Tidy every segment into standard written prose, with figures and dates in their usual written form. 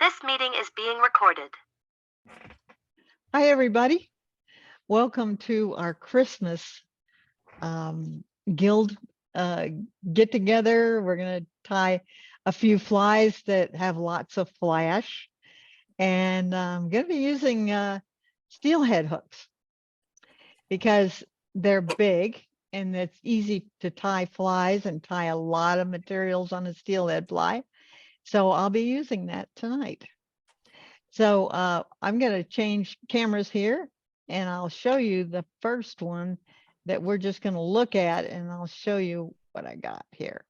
This meeting is being recorded. Hi, everybody. Welcome to our Christmas guild get together. We're going to tie a few flies that have lots of flash, and I'm going to be using steelhead hooks because they're big and it's easy to tie flies and tie a lot of materials on a steelhead fly. So I'll be using that tonight. So I'm going to change cameras here and I'll show you the first one that we're just going to look at, and I'll show you what I got here.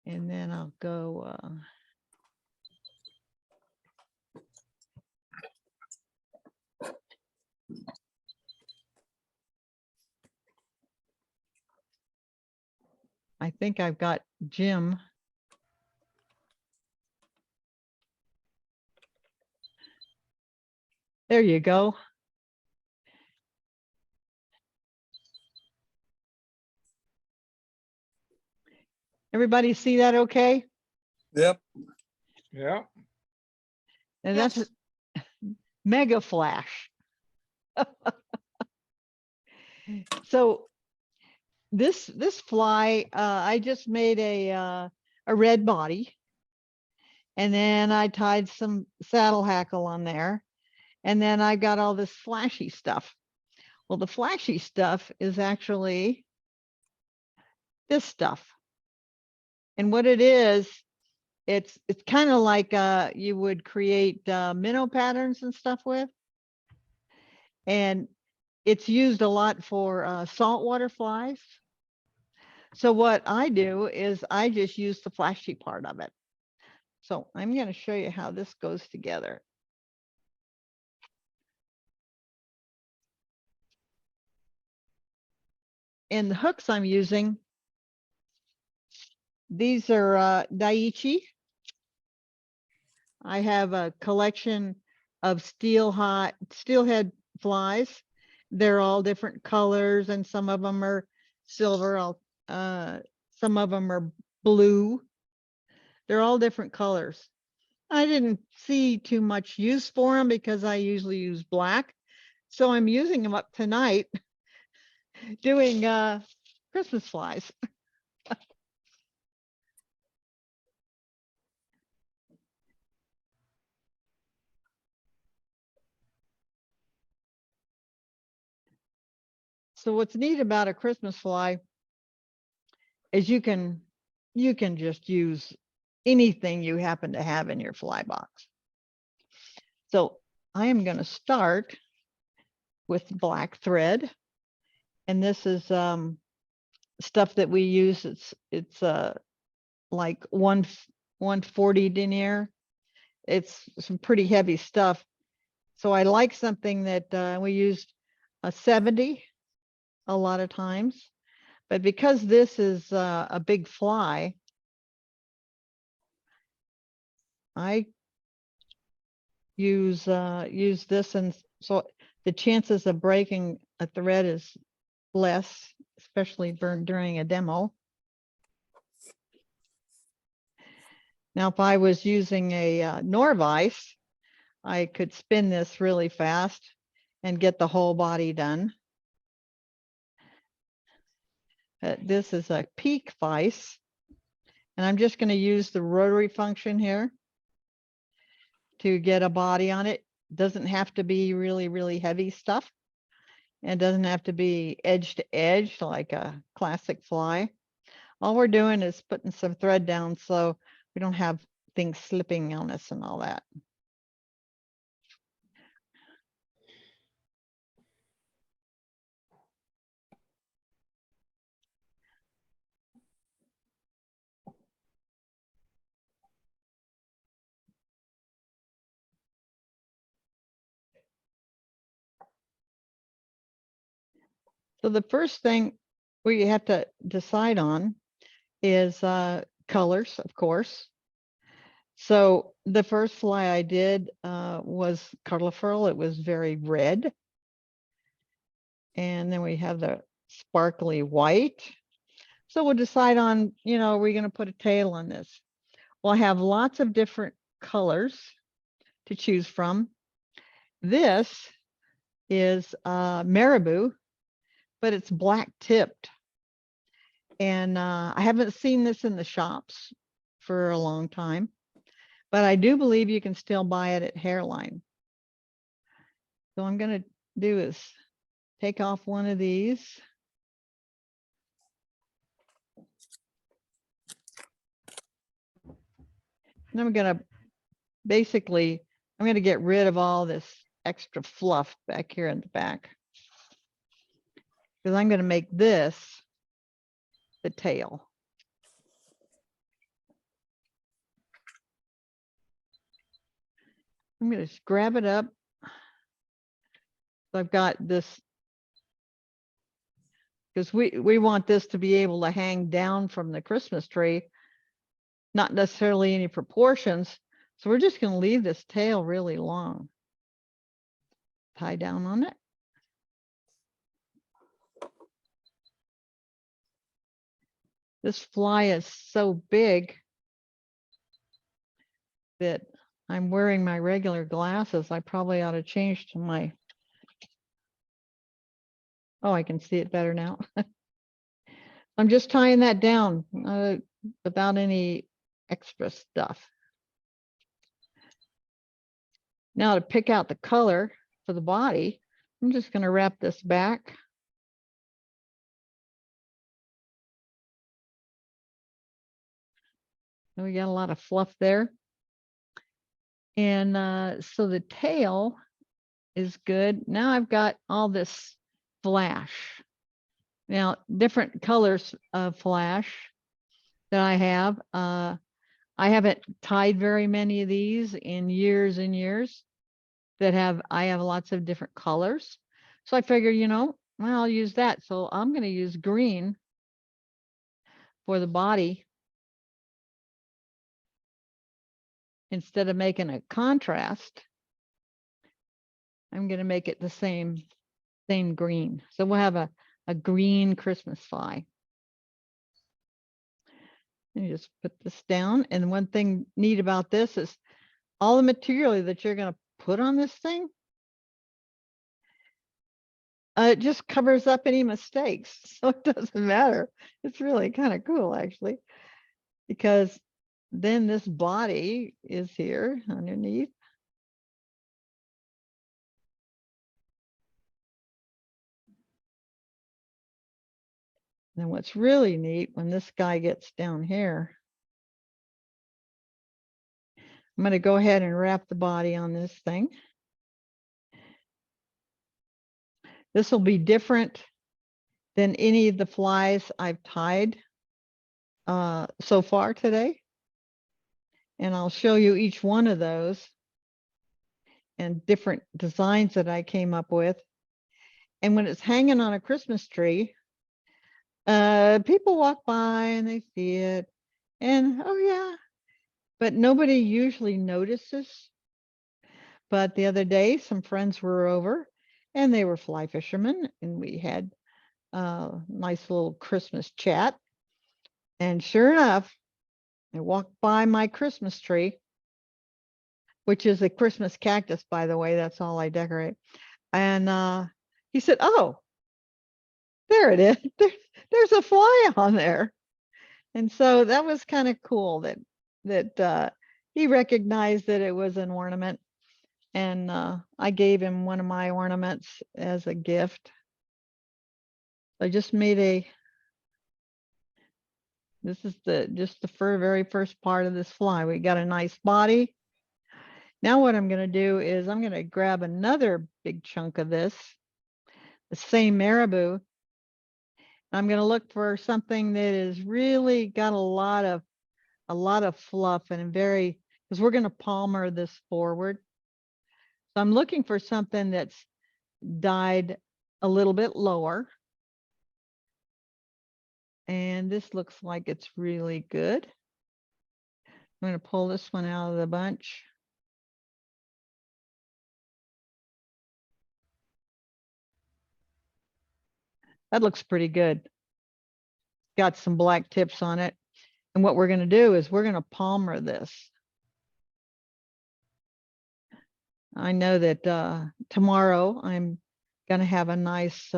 And then I'll go I think I've got Jim. There you go. Everybody see that okay? Yep. Yeah. And that's mega flash. So this fly, I just made a red body, and then I tied some saddle hackle on there, and then I got all this flashy stuff. Well, the flashy stuff is actually this stuff. And what it is, it's kind of like you would create minnow patterns and stuff with. And it's used a lot for saltwater flies. So what I do is I just use the flashy part of it. So I'm going to show you how this goes together. And the hooks I'm using, these are Daiichi. I have a collection of steelhead flies. They're all different colors, and some of them are silver. Some of them are blue. They're all different colors. I didn't see too much use for them because I usually use black. So I'm using them up tonight doing Christmas flies. So what's neat about a Christmas fly is you can just use anything you happen to have in your fly box. So I am going to start with black thread, and this is stuff that we use. It's like 140 denier. It's some pretty heavy stuff. So I like something that we used a 70 a lot of times, but because this is a big fly, I use this, and so the chances of breaking a thread is less, especially during a demo. Now, if I was using a Norvise, I could spin this really fast and get the whole body done. This is a peak vise, and I'm just going to use the rotary function here to get a body on it. Doesn't have to be really, really heavy stuff. It doesn't have to be edge to edge like a classic fly. All we're doing is putting some thread down so we don't have things slipping on us and all that. So the first thing we have to decide on is colors, of course. So the first fly I did was Carlifurl. It was very red. And then we have the sparkly white. So we'll decide on, are we going to put a tail on this? Well, I have lots of different colors to choose from. This is marabou, but it's black tipped. And I haven't seen this in the shops for a long time, but I do believe you can still buy it at Hairline. So I'm going to do is take off one of these. And I'm going to I'm going to get rid of all this extra fluff back here in the back, because I'm going to make this the tail. I'm going to just grab it up. So I've got this, because we want this to be able to hang down from the Christmas tree, not necessarily any proportions. So we're just going to leave this tail really long. Tie down on it. This fly is so big that I'm wearing my regular glasses. I probably ought to change to my, oh, I can see it better now. I'm just tying that down without any extra stuff. Now to pick out the color for the body, I'm just going to wrap this back. And we got a lot of fluff there. And so the tail is good. Now I've got all this flash. Now, different colors of flash that I have. I haven't tied very many of these in years and years I have lots of different colors. So I figured, well, I'll use that. So I'm going to use green for the body instead of making a contrast. I'm going to make it the same green. So we'll have a green Christmas fly. And you just put this down. And one thing neat about this is all the material that you're going to put on this thing, it just covers up any mistakes. So it doesn't matter. It's really kind of cool, actually, because then this body is here underneath. And what's really neat, when this guy gets down here, I'm going to go ahead and wrap the body on this thing. This will be different than any of the flies I've tied so far today. And I'll show you each one of those and different designs that I came up with. And when it's hanging on a Christmas tree, people walk by and they see it and, oh yeah, but nobody usually notices. But the other day, some friends were over and they were fly fishermen, and we had a nice little Christmas chat. And sure enough, I walked by my Christmas tree, which is a Christmas cactus, by the way. That's all I decorate. And he said, oh, there it is. There's a fly on there. And so that was kind of cool that he recognized that it was an ornament. And I gave him one of my ornaments as a gift. I just made this is just the very first part of this fly. We got a nice body. Now what I'm going to do is I'm going to grab another big chunk of this, the same marabou. I'm going to look for something that is really got a lot of fluff and because we're going to palmer this forward. So I'm looking for something that's dyed a little bit lower. And this looks like it's really good. I'm going to pull this one out of the bunch. That looks pretty good. got some black tips on it. And what we're going to do is we're going to palmer this. I know that tomorrow I'm going to have a nice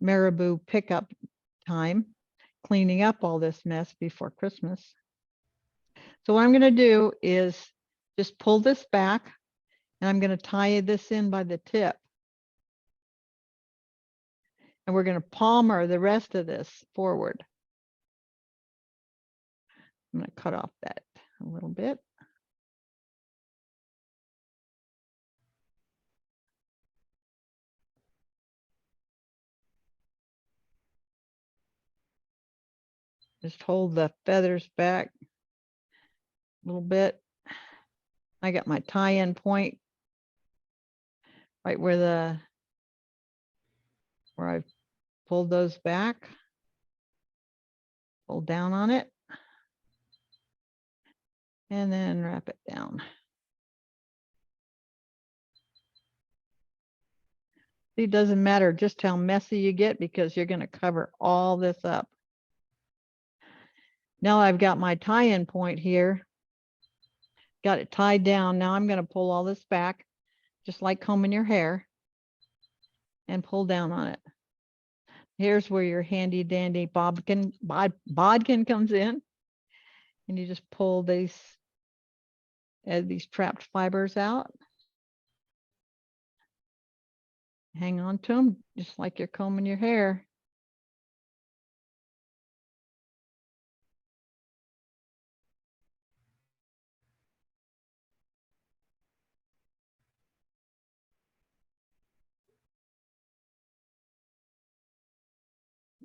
marabou pickup time, cleaning up all this mess before Christmas. So what I'm going to do is just pull this back, and I'm going to tie this in by the tip. And we're going to palmer the rest of this forward. I'm going to cut off that a little bit. Just hold the feathers back a little bit. I got my tie-in point right where I've pulled those back. Pull down on it. And then wrap it down. It doesn't matter just how messy you get because you're going to cover all this up. Now I've got my tie-in point here. Got it tied down. Now I'm going to pull all this back, just like combing your hair, and pull down on it. Here's where your handy dandy bodkin comes in. And you just pull these trapped fibers out. Hang on to them just like you're combing your hair.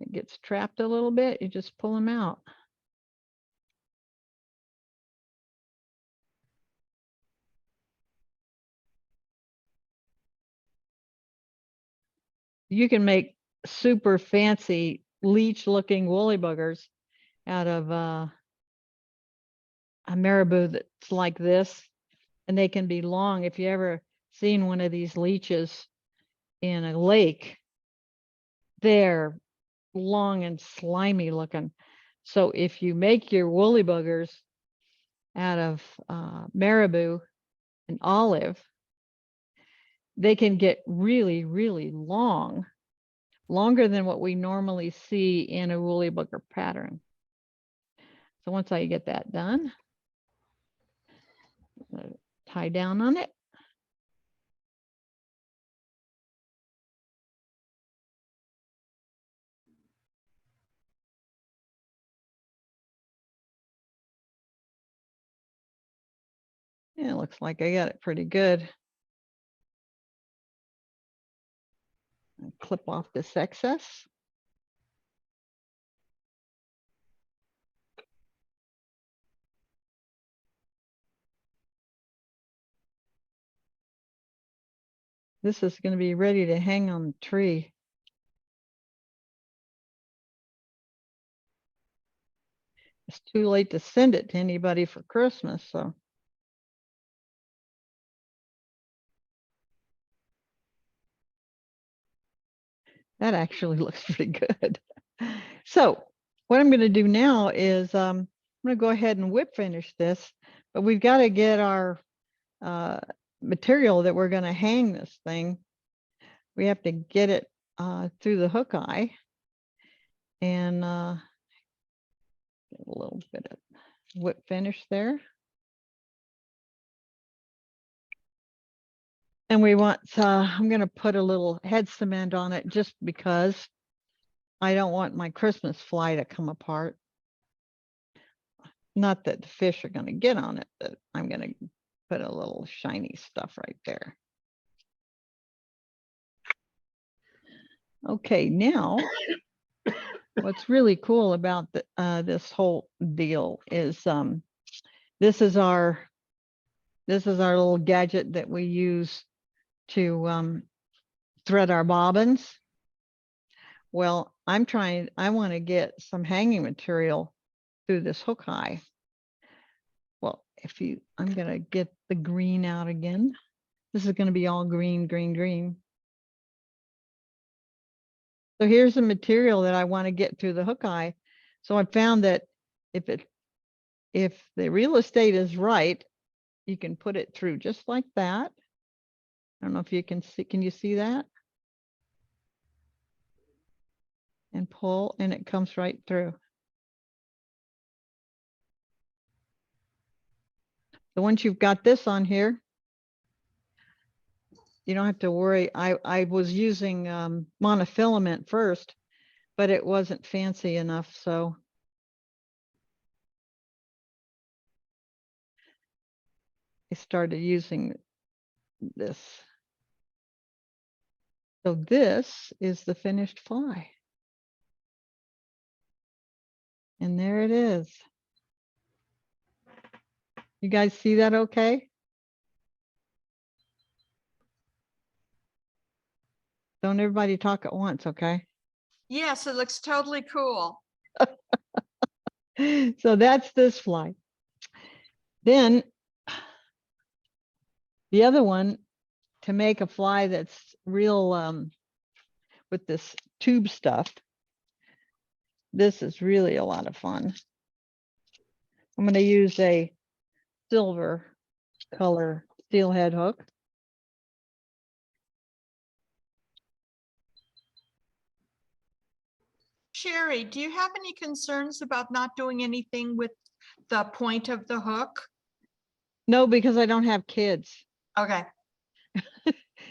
It gets trapped a little bit, you just pull them out. You can make super fancy leech looking woolly buggers out of a marabou that's like this, and they can be long. If you ever seen one of these leeches in a lake, they're long and slimy looking. So if you make your woolly buggers out of marabou and olive, they can get really, really long, longer than what we normally see in a woolly bugger pattern. So once I get that done, tie down on it. Yeah, it looks like I got it pretty good. Clip off this excess. This is going to be ready to hang on the tree. It's too late to send it to anybody for Christmas, so. That actually looks pretty good. So what I'm going to do now is I'm going to go ahead and whip finish this, but we've got to get our material that we're going to hang this thing. We have to get it through the hook eye and get a little bit of whip finish there. And we want, I'm going to put a little head cement on it just because I don't want my Christmas fly to come apart. Not that the fish are going to get on it, but I'm going to put a little shiny stuff right there. Okay, now what's really cool about this whole deal is this is our little gadget that we use to thread our bobbins. Well, I want to get some hanging material through this hook eye. Well, I'm going to get the green out again. This is going to be all green, green, green. So here's the material that I want to get through the hook eye. So I found that if the real estate is right, you can put it through just like that. I don't know if you can you see that? And pull, and it comes right through. So once you've got this on here, you don't have to worry. I was using monofilament first, but it wasn't fancy enough, so I started using this. So this is the finished fly. And there it is. You guys see that okay? Don't everybody talk at once, okay? Yes, it looks totally cool. So that's this fly. Then the other one, to make a fly that's real with this tube stuff, this is really a lot of fun. I'm going to use a silver color steelhead hook. Sherry, do you have any concerns about not doing anything with the point of the hook? No, because I don't have kids. Okay.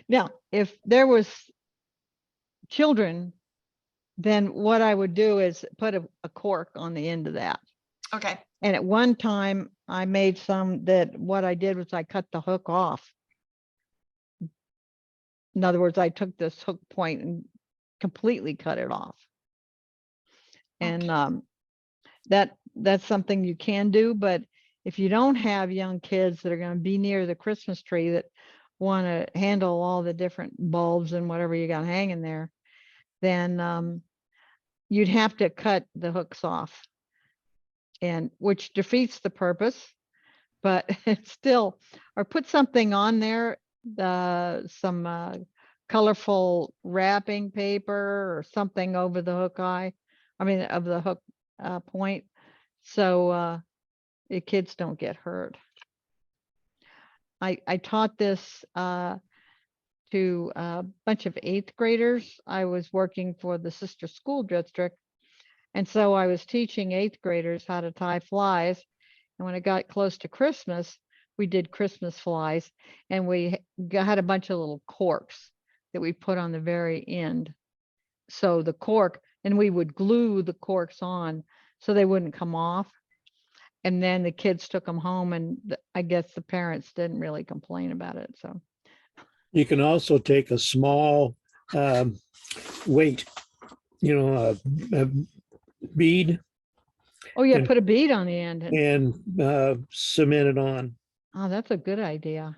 Now, if there was children, then what I would do is put a cork on the end of that. Okay. And at one time I made some that what I did was I cut the hook off. In other words, I took this hook point and completely cut it off. And that's something you can do, but if you don't have young kids that are going to be near the Christmas tree that want to handle all the different bulbs and whatever you got hanging there, then you'd have to cut the hooks off, and which defeats the purpose, but it's still, or put something on there, some colorful wrapping paper or something over the hook eye, I mean, of the hook point, so the kids don't get hurt. I taught this to a bunch of 8th graders. I was working for the sister school district, and so I was teaching 8th graders how to tie flies. And when it got close to Christmas, we did Christmas flies, and we had a bunch of little corks that we put on the very end. So the cork, and we would glue the corks on so they wouldn't come off. And then the kids took them home, and I guess the parents didn't really complain about it. So you can also take a small weight, a bead. oh yeah, and put a bead on the end. And cement it on. Oh, that's a good idea.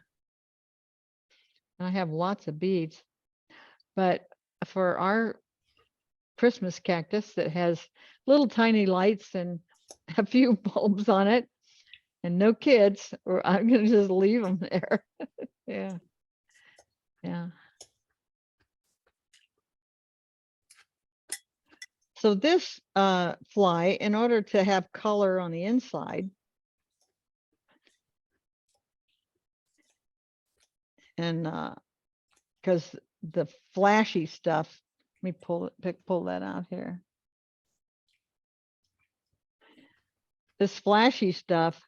I have lots of beads, but for our Christmas cactus that has little tiny lights and a few bulbs on it and no kids, or I'm going to just leave them there. Yeah. Yeah. So this fly, in order to have color on the inside, and because the flashy stuff, let me pull that out here. This flashy stuff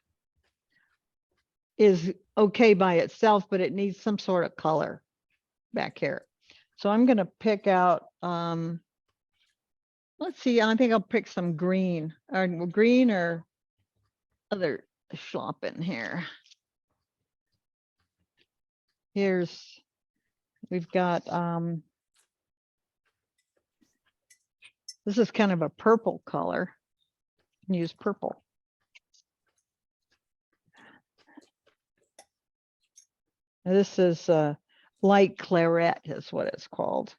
is okay by itself, but it needs some sort of color back here. So I'm going to pick out, let's see, I think I'll pick some green or other schlop in here. We've got, this is kind of a purple color. You can use purple. Now this is light claret is what it's called.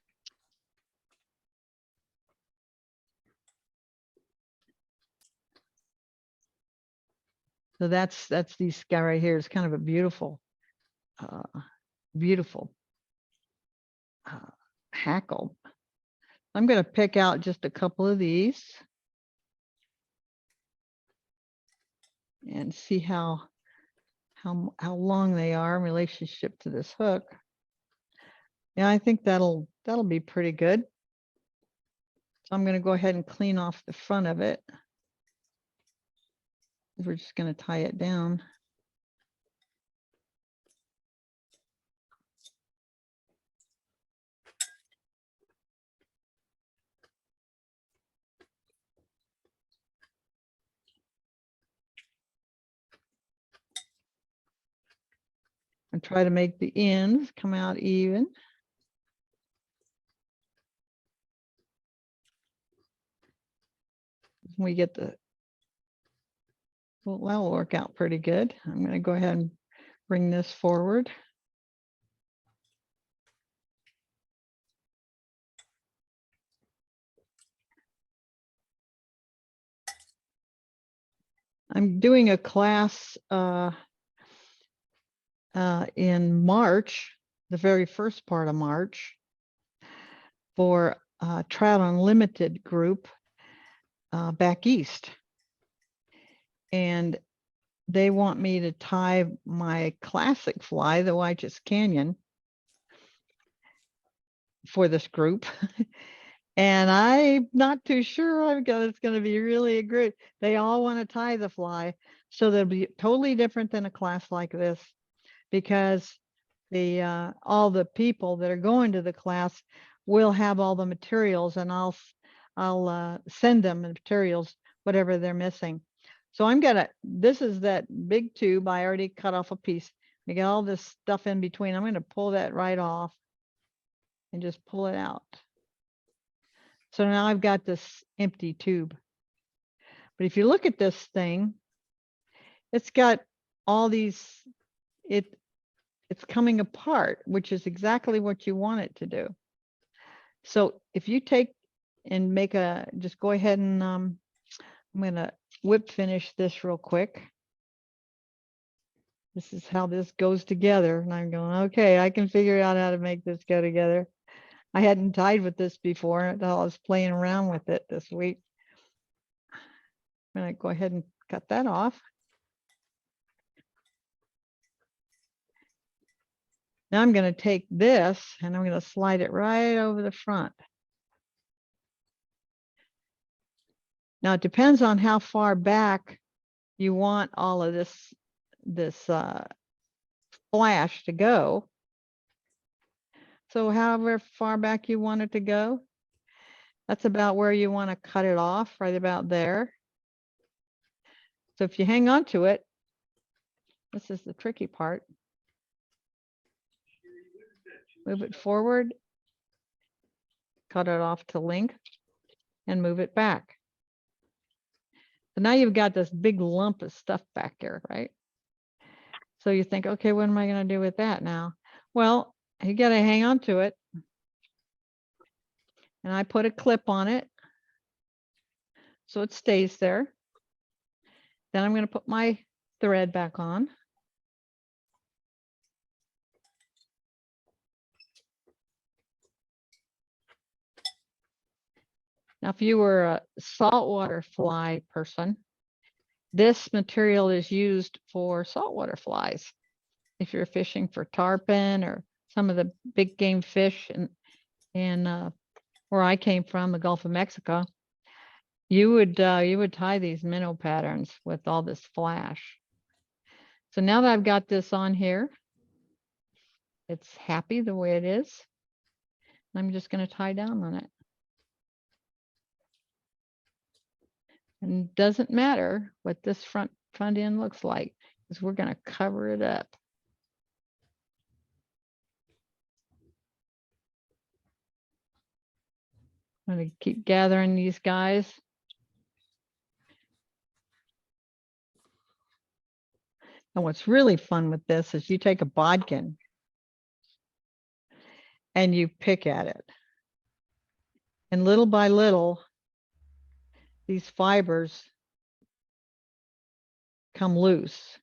So that's these guy right here is kind of a beautiful, beautiful hackle. I'm going to pick out just a couple of these and see how long they are in relationship to this hook. Yeah, I think that'll be pretty good. So I'm going to go ahead and clean off the front of it. We're just going to tie it down. And try to make the ends come out even. We get the, well, that'll work out pretty good. I'm going to go ahead and bring this forward. I'm doing a class in March, the very first part of March, for Trout Unlimited group back east. And they want me to tie my classic fly, the Wychus Canyon, for this group. And I'm not too sure it's going to be really a group. They all want to tie the fly. So they'll be totally different than a class like this, because the all the people that are going to the class will have all the materials, and I'll send them the materials, whatever they're missing. So I'm gonna, this is that big tube. I already cut off a piece. I got all this stuff in between. I'm going to pull that right off and just pull it out. So now I've got this empty tube. But if you look at this thing, it's got all these, it's coming apart, which is exactly what you want it to do. So if you take and make a, just go ahead and I'm going to whip finish this real quick. This is how this goes together. And I'm going, okay, I can figure out how to make this go together. I hadn't tied with this before. I was playing around with it this week. I'm going to go ahead and cut that off. Now I'm going to take this and I'm going to slide it right over the front. Now it depends on how far back you want all of this flash to go. So however far back you want it to go, that's about where you want to cut it off, right about there. So if you hang on to it, this is the tricky part. Move it forward, cut it off to length, and move it back. So now you've got this big lump of stuff back here, right? So you think, okay, what am I going to do with that now? Well, you got to hang on to it. And I put a clip on it so it stays there. Then I'm going to put my thread back on. Now, if you were a saltwater fly person, this material is used for saltwater flies. If you're fishing for tarpon or some of the big game fish in where I came from, the Gulf of Mexico, you would tie these minnow patterns with all this flash. So now that I've got this on here, it's happy the way it is. I'm just going to tie down on it. And it doesn't matter what this front end looks like, because we're going to cover it up. I'm going to keep gathering these guys. And what's really fun with this is you take a bodkin and you pick at it. And little by little, these fibers come loose.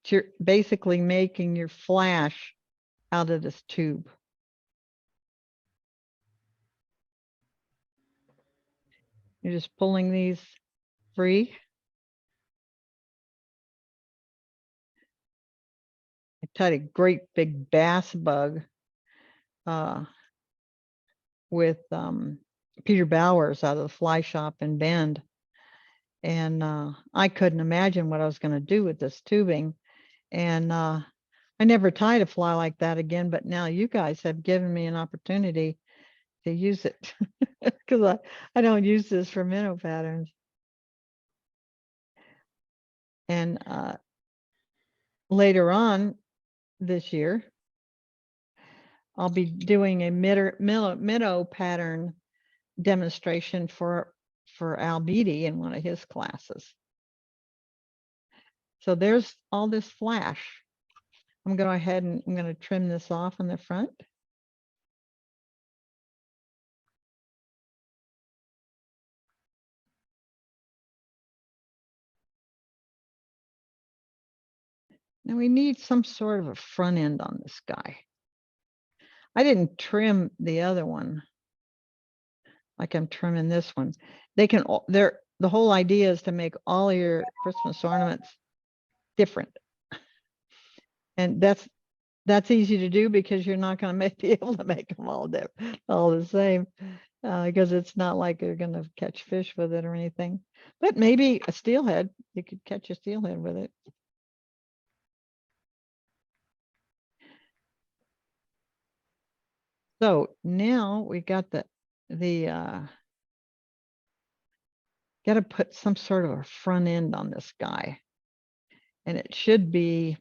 You're basically making your flash out of this tube. You're just pulling these free. I tied a great big bass bug with Peter Bowers out of the fly shop in Bend. And I couldn't imagine what I was going to do with this tubing. And I never tied a fly like that again, but now you guys have given me an opportunity to use it because I don't use this for minnow patterns. And later on this year, I'll be doing a minnow pattern demonstration for Al Beatty in one of his classes. So there's all this flash. I'm going to go ahead and I'm going to trim this off on the front. Now we need some sort of a front end on this guy. I didn't trim the other one like I'm trimming this one. They can, the whole idea is to make all your Christmas ornaments different. And that's easy to do because you're not going to be able to make them all the same because it's not like you're going to catch fish with it or anything. But maybe a steelhead, you could catch a steelhead with it. So now we got got to put some sort of a front end on this guy. And it should be,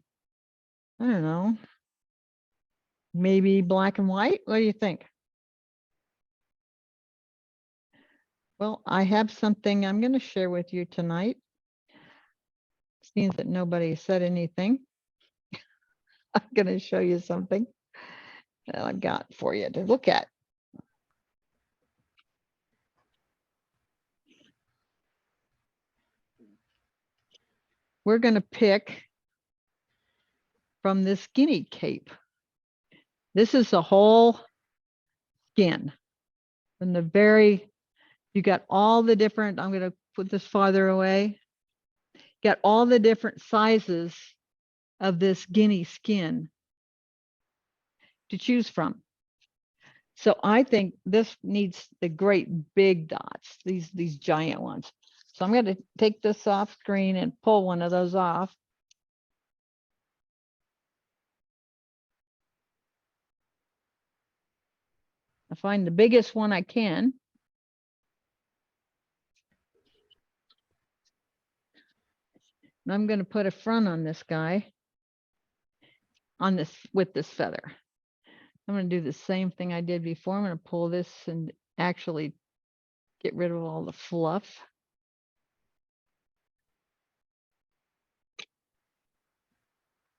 I don't know, maybe black and white. What do you think? Well, I have something I'm going to share with you tonight. Seems that nobody said anything. I'm going to show you something that I've got for you to look at. We're going to pick from this guinea cape. This is the whole skin. From the very, you got all the different, I'm going to put this farther away. Got all the different sizes of this guinea skin to choose from. So I think this needs the great big dots, these giant ones. So I'm going to take this off screen and pull one of those off. I find the biggest one I can. And I'm going to put a front on this guy on this with this feather. I'm going to do the same thing I did before. I'm going to pull this and actually get rid of all the fluff.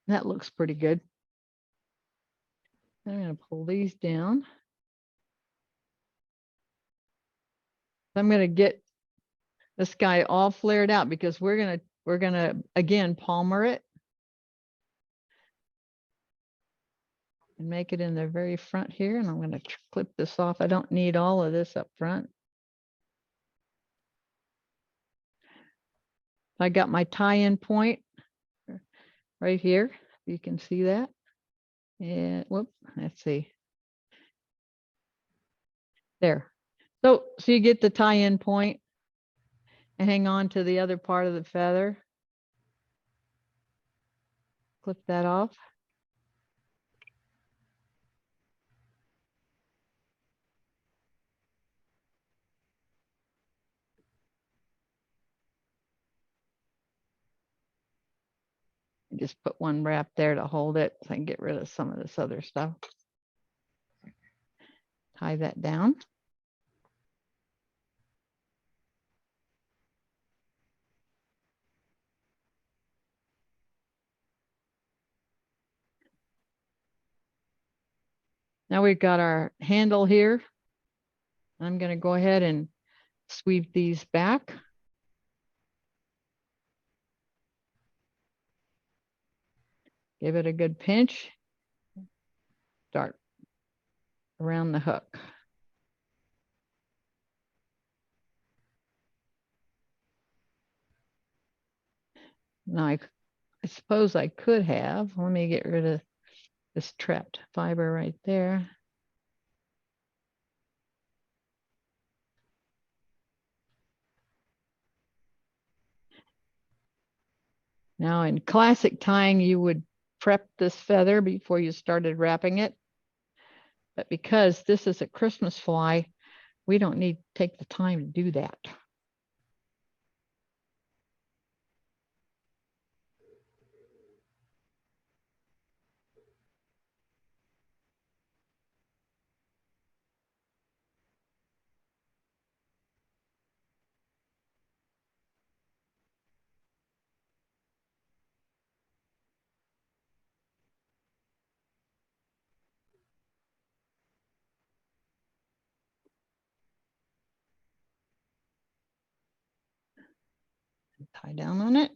That looks pretty good. I'm going to pull these down. I'm going to get this guy all flared out because we're going to again palmer it and make it in the very front here. And I'm going to clip this off. I don't need all of this up front. I got my tie-in point right here. You can see that. And whoop, let's see. There. So you get the tie-in point and hang on to the other part of the feather. Clip that off. Just put one wrap there to hold it so I can get rid of some of this other stuff. Tie that down. Now we've got our handle here. I'm going to go ahead and sweep these back. Give it a good pinch. Start around the hook. Now I suppose I could have. Let me get rid of this trapped fiber right there. Now in classic tying, you would prep this feather before you started wrapping it. But because this is a Christmas fly, we don't need to take the time to do that. Tie down on it.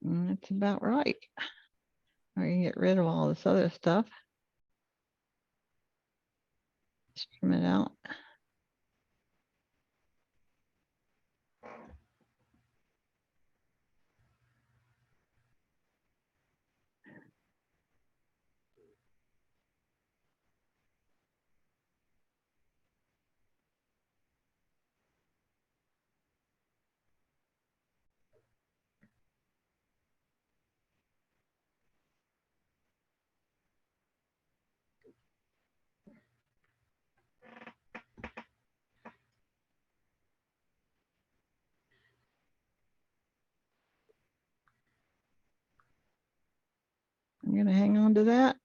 And that's about right. We can get rid of all this other stuff. Just trim it out. I'm going to hang on to that.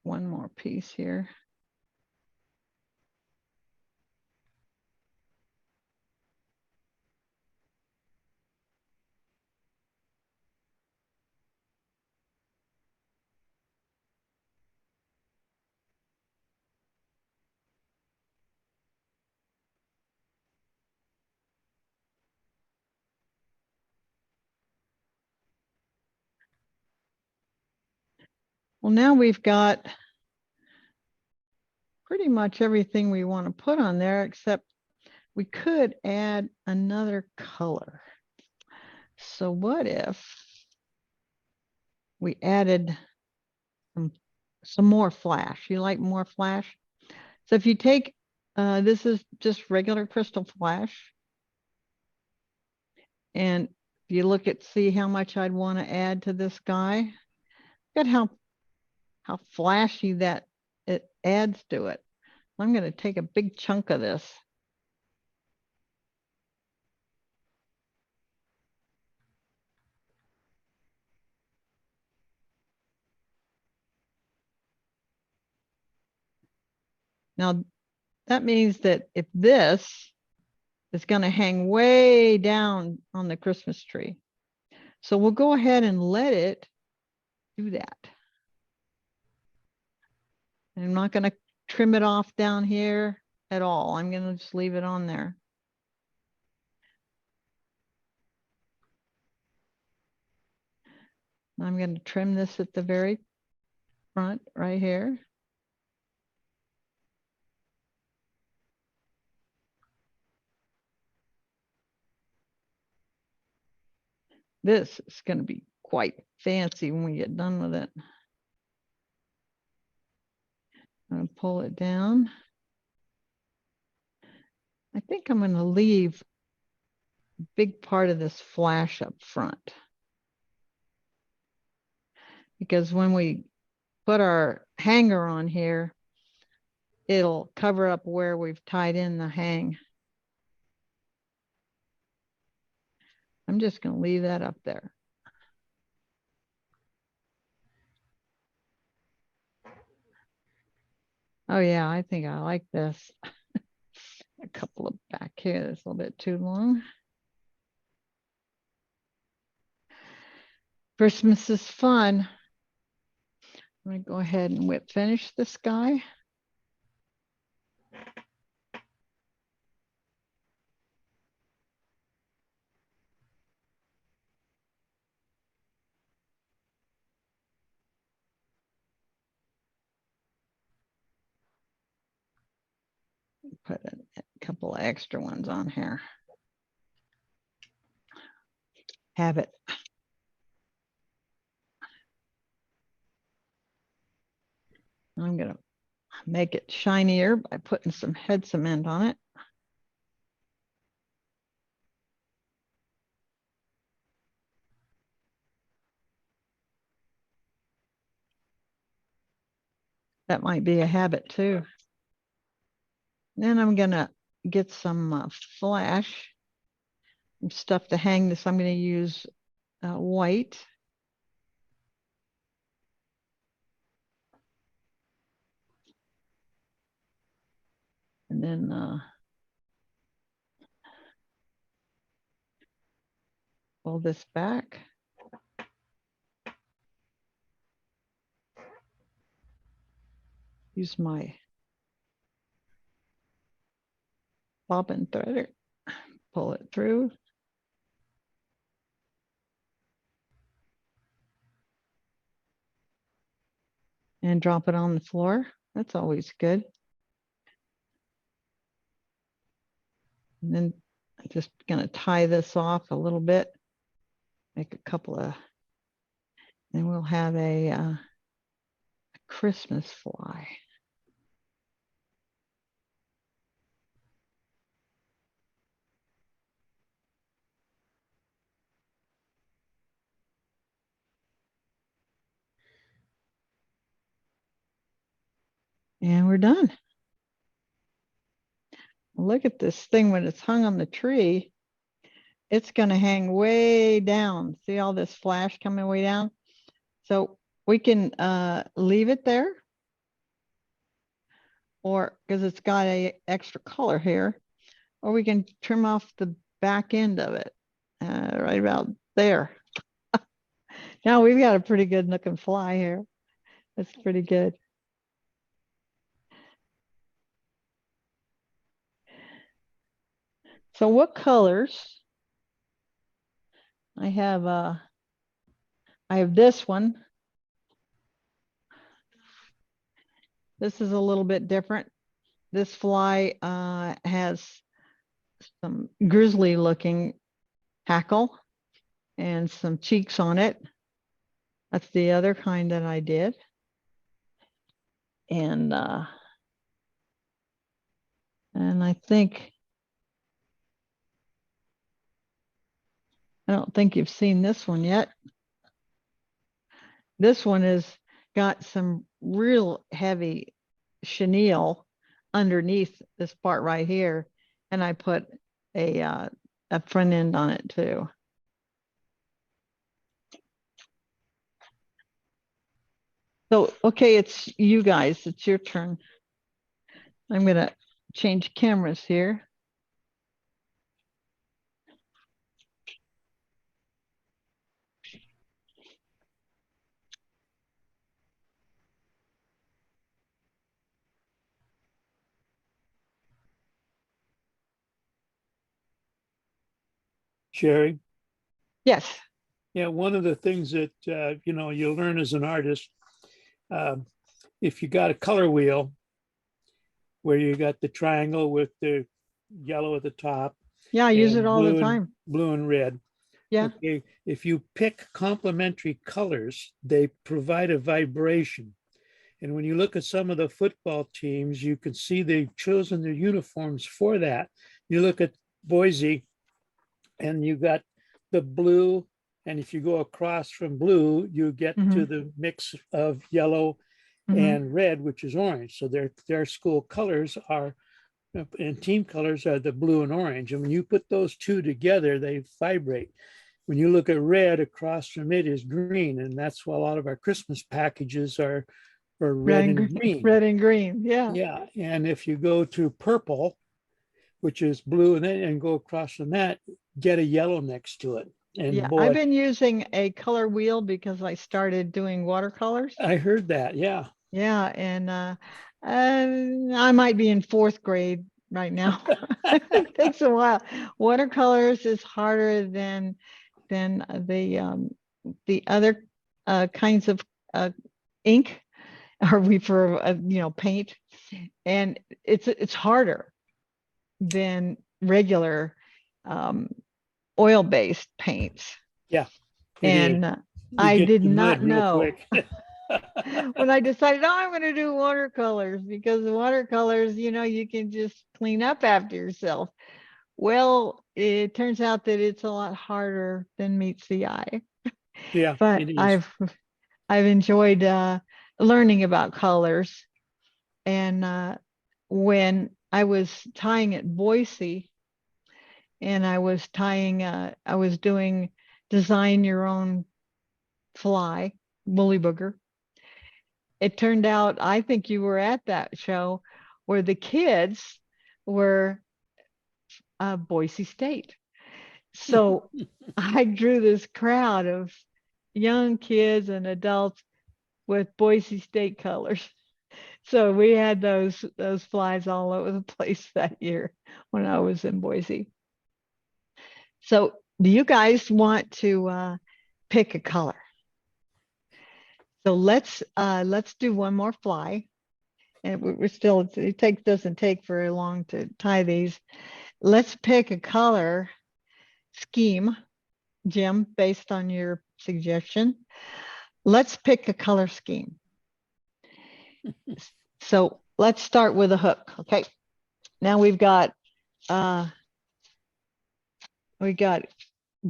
One more piece here. Well, now we've got pretty much everything we want to put on there, except we could add another color. So what if we added some more flash? You like more flash? So if you take, this is just regular crystal flash. And if you look at, see how much I'd want to add to this guy. Look at how flashy that it adds to it. I'm going to take a big chunk of this. Now, that means that if this is going to hang way down on the Christmas tree, so we'll go ahead and let it do that. And I'm not going to trim it off down here at all. I'm going to just leave it on there. I'm going to trim this at the very front right here. This is going to be quite fancy when we get done with it. I'm going to pull it down. I think I'm going to leave a big part of this flash up front. Because when we put our hanger on here, it'll cover up where we've tied in the hang. I'm just going to leave that up there. Oh yeah, I think I like this. A couple of back here, that's a little bit too long. Christmas is fun. I'm going to go ahead and whip finish this guy. Put a couple of extra ones on here. Have it. I'm gonna make it shinier by putting some head cement on it. That might be a habit too. Then I'm gonna get some flash, some stuff to hang this. I'm gonna use white. And then pull this back. Use my bobbin threader, pull it through. And drop it on the floor. That's always good. And then I'm just gonna tie this off a little bit, make a couple of, and we'll have a Christmas fly. And we're done. Look at this thing when it's hung on the tree. It's going to hang way down. See all this flash coming way down? So we can leave it there, or because it's got a extra color here, or we can trim off the back end of it right about there. Now we've got a pretty good looking fly here. That's pretty good. So what colors? I have this one. This is a little bit different. This fly has some grizzly looking hackle and some cheeks on it. That's the other kind that I did. And I think, I don't think you've seen this one yet. This one has got some real heavy chenille underneath this part right here. And I put a front end on it too. So, okay, it's you guys, it's your turn. I'm gonna change cameras here. Sherry. Yes. Yeah, one of the things that you learn as an artist, if you got a color wheel where you got the triangle with the yellow at the top. Yeah, I use and it all the time. Blue and red. Yeah. Okay, if you pick complementary colors, they provide a vibration. And when you look at some of the football teams, you can see they've chosen their uniforms for that. You look at Boise, and you got the blue, and if you go across from blue, you get to the mix of yellow and red, which is orange. So their school colors are, and team colors are the blue and orange. And when you put those two together, they vibrate. When you look at red, across from it is green, and that's why a lot of our Christmas packages are red and green. Red and green, yeah. Yeah, and if you go to purple, which is blue, and go across from that, get a yellow next to it. And yeah, boy, I've been using a color wheel because I started doing watercolors. I heard that, yeah. Yeah, and I might be in 4th grade right now. It takes a while. Watercolors is harder than the other kinds of ink, or paint, and it's harder. than regular oil-based paints. Yeah, it is. And You I get did the not mud real know quick. when I decided, oh, I'm going to do watercolors, because the watercolors, you can just clean up after yourself. Well, it turns out that it's a lot harder than meets the eye. Yeah, But it is. I've enjoyed learning about colors. And when I was tying at Boise, and I was doing design your own fly, woolly booger. It turned out, I think you were at that show, where the kids were Boise State. So I drew this crowd of young kids and adults with Boise State colors. So we had those flies all over the place that year when I was in Boise. So do you guys want to pick a color? So let's do one more fly. And we're still, doesn't take very long to tie these. Let's pick a color scheme, Jim, based on your suggestion. Let's pick a color scheme. So let's start with a hook. Okay. Now we got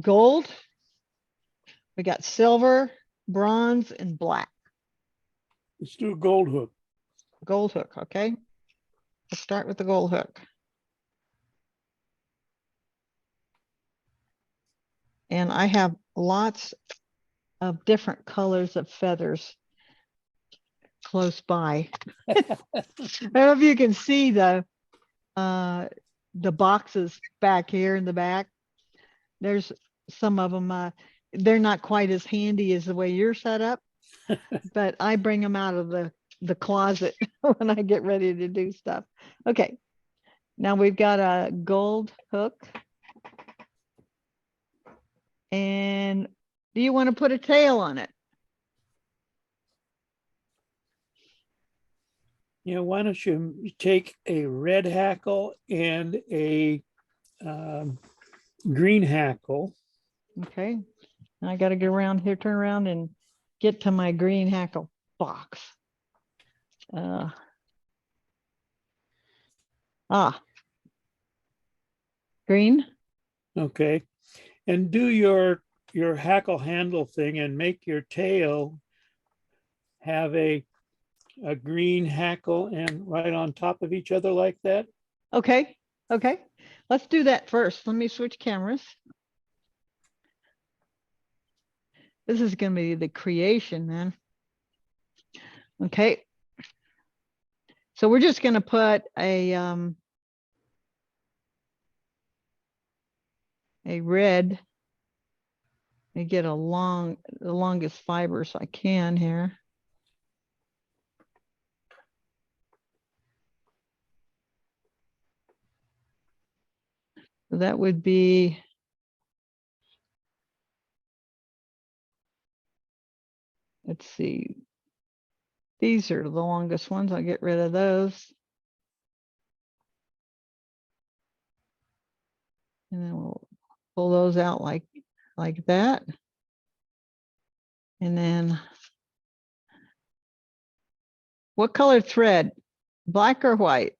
gold, we got silver, bronze, and black. Let's do a gold hook. Gold hook. Okay. Let's start with the gold hook. And I have lots of different colors of feathers close by. I don't know if you can see the boxes back here in the back. There's some of them, they're not quite as handy as the way you're set up, but I bring them out of the closet when I get ready to do stuff. Okay, now we've got a gold hook. And do you want to put a tail on it? Why don't you take a red hackle and a green hackle. Okay, I got to get around here, turn around and get to my green hackle box. Green. Okay, and do your hackle handle thing and make your tail have a green hackle and right on top of each other like that. Okay, okay, let's do that first. Let me switch cameras. This is going to be the creation then. Okay, so we're just going to put a red. I get the longest fibers I can here. So that would be, let's see, these are the longest ones. I'll get rid of those. And then we'll pull those out like that. And then what color thread? Black or white?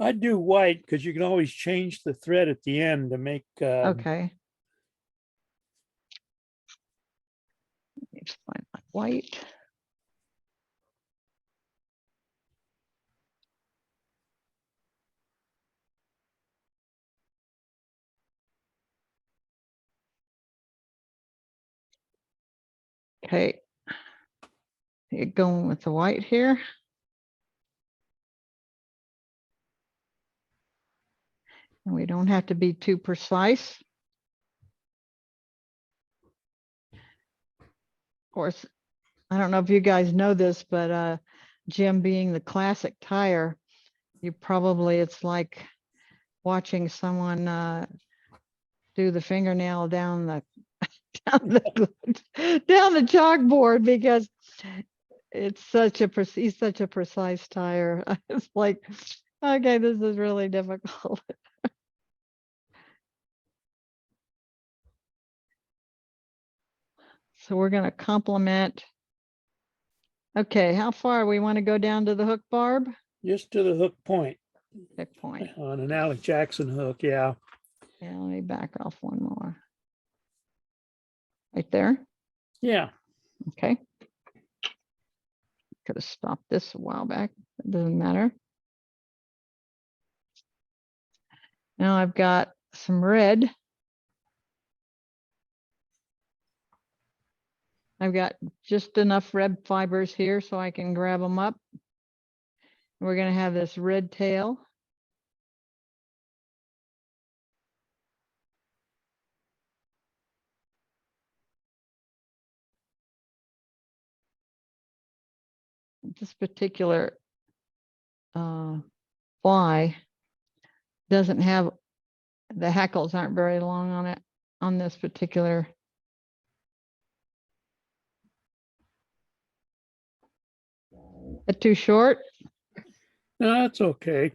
I'd do white because you can always change the thread at the end to make. Okay. Let's find my white. Okay. Get going with the white here. And we don't have to be too precise. Of course, I don't know if you guys know this, but Jim being the classic tire, it's like watching someone do the fingernail down the down the chalkboard, because he's such a precise tire. It's like Okay, this is really difficult. So we're going to complement. Okay, how far we want to go down to the hook barb? Just to the hook point Hook point. on an Alec Jackson hook. Yeah. Yeah, let me back off one more. Right there. Yeah. Okay. Could have stopped this a while back. It doesn't matter. Now I've got some red. I've got just enough red fibers here so I can grab them up. We're going to have this red tail. This particular fly doesn't have, the hackles aren't very long on it, on this particular. Too short? No, that's okay.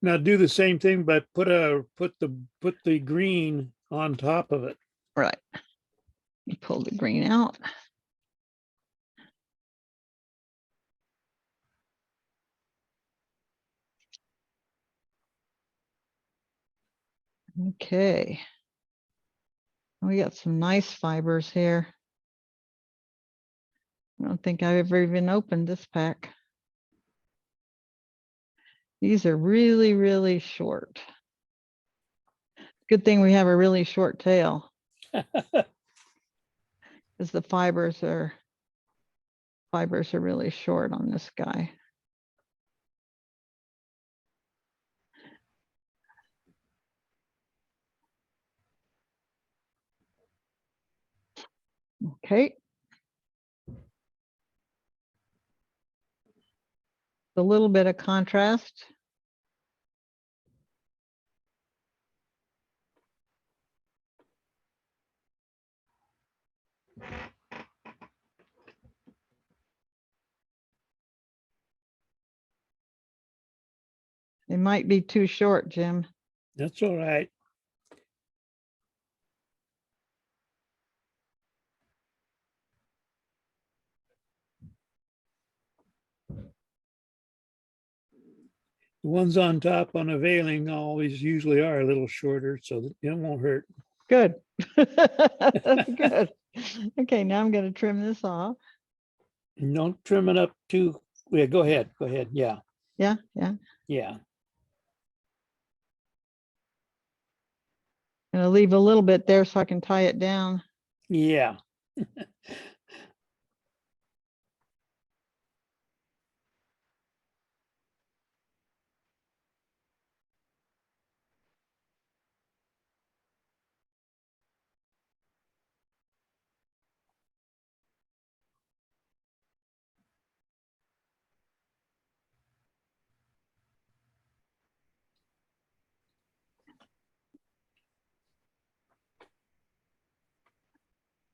Now do the same thing, but put the green on top of it. Right. You pull the green out. Okay. We got some nice fibers here. I don't think I've ever even opened this pack. These are really, really short. Good thing we have a really short tail, because the fibers are really short on this guy. Okay. A little bit of contrast. It might be too short, Jim. That's all right. The ones on top on a veiling always usually are a little shorter, so that it won't hurt. Good. That's good. Okay, now I'm going to trim this off. And don't trim it up too. Yeah, go ahead. Go ahead. Yeah. Yeah. Yeah. I'm going to leave a little bit there so I can tie it down. Yeah.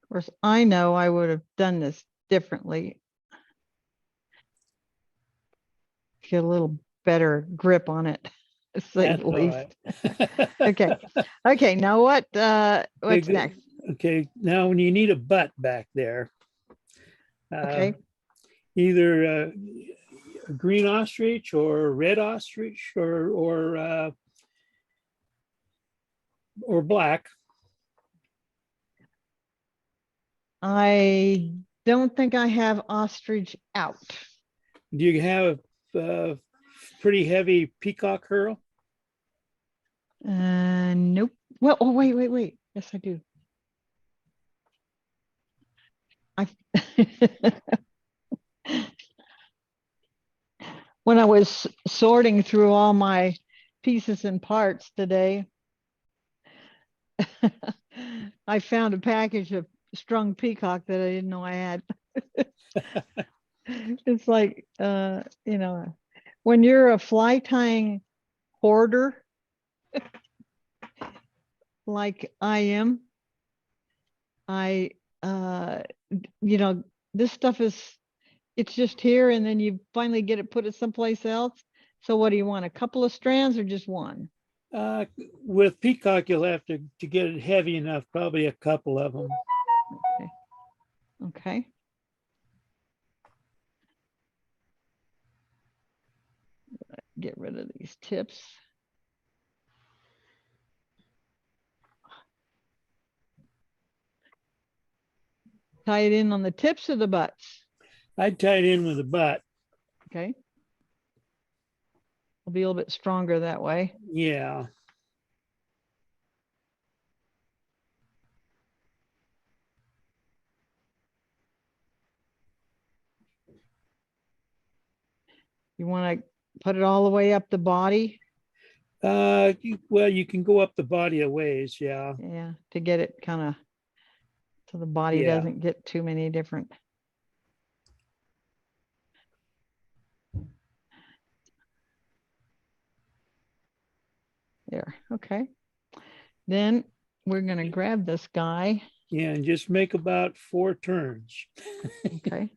Of course, I know I would have done this differently. Get a little better grip on it, to say That's the all least. right. Okay. Okay, now what's good. next? Okay, now when you need a butt back there, Okay. either a green ostrich or red ostrich or black. I don't think I have ostrich out. Do you have a pretty heavy peacock curl? Nope. Well, oh, wait. Yes, I do. When I was sorting through all my pieces and parts today, I found a package of strung peacock that I didn't know I had. It's like, when you're a fly tying hoarder, like I am, this stuff it's just here, and then you finally get it put it someplace else, So what do you want? A couple of strands or just one? With peacock, you'll have to get it heavy enough, probably a couple of them. Okay. Okay. Get rid of these tips. Tie it in on the tips of the butts. I'd tie it in with a butt. Okay. It'll be a little bit stronger that way. Yeah. You want to put it all the way up the body. Well, you can go up the body a ways. Yeah. Yeah. To get it kind of so the body Yeah. doesn't get too many different. There. Okay. Then we're going to grab this guy. Yeah. And just make about 4 turns. Okay.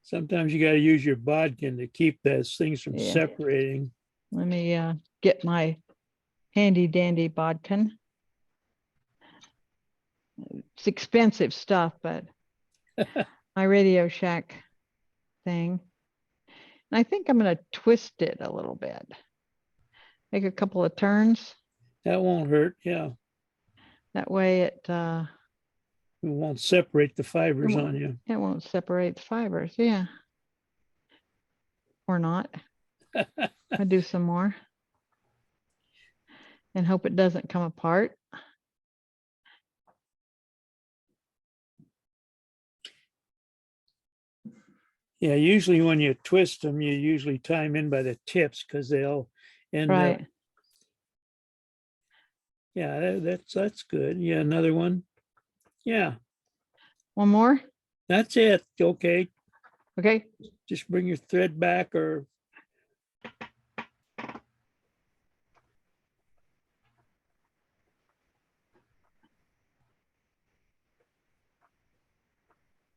Sometimes you got to use your bodkin to keep those things from Yeah. separating. Let me get my handy dandy bodkin. It's expensive stuff, but my Radio Shack thing. And I think I'm going to twist it a little bit. Make a couple of turns. That won't hurt. Yeah. That way it won't separate the fibers won't- on you. it won't separate the fibers. Yeah. Or not. I'll do some more. And hope it doesn't come apart. Yeah, usually when you twist them, you usually tie them in by the tips because they'll end up. Right. Yeah, that's good. Yeah, another one. Yeah, One more. that's it. Okay, Okay. just bring your thread back or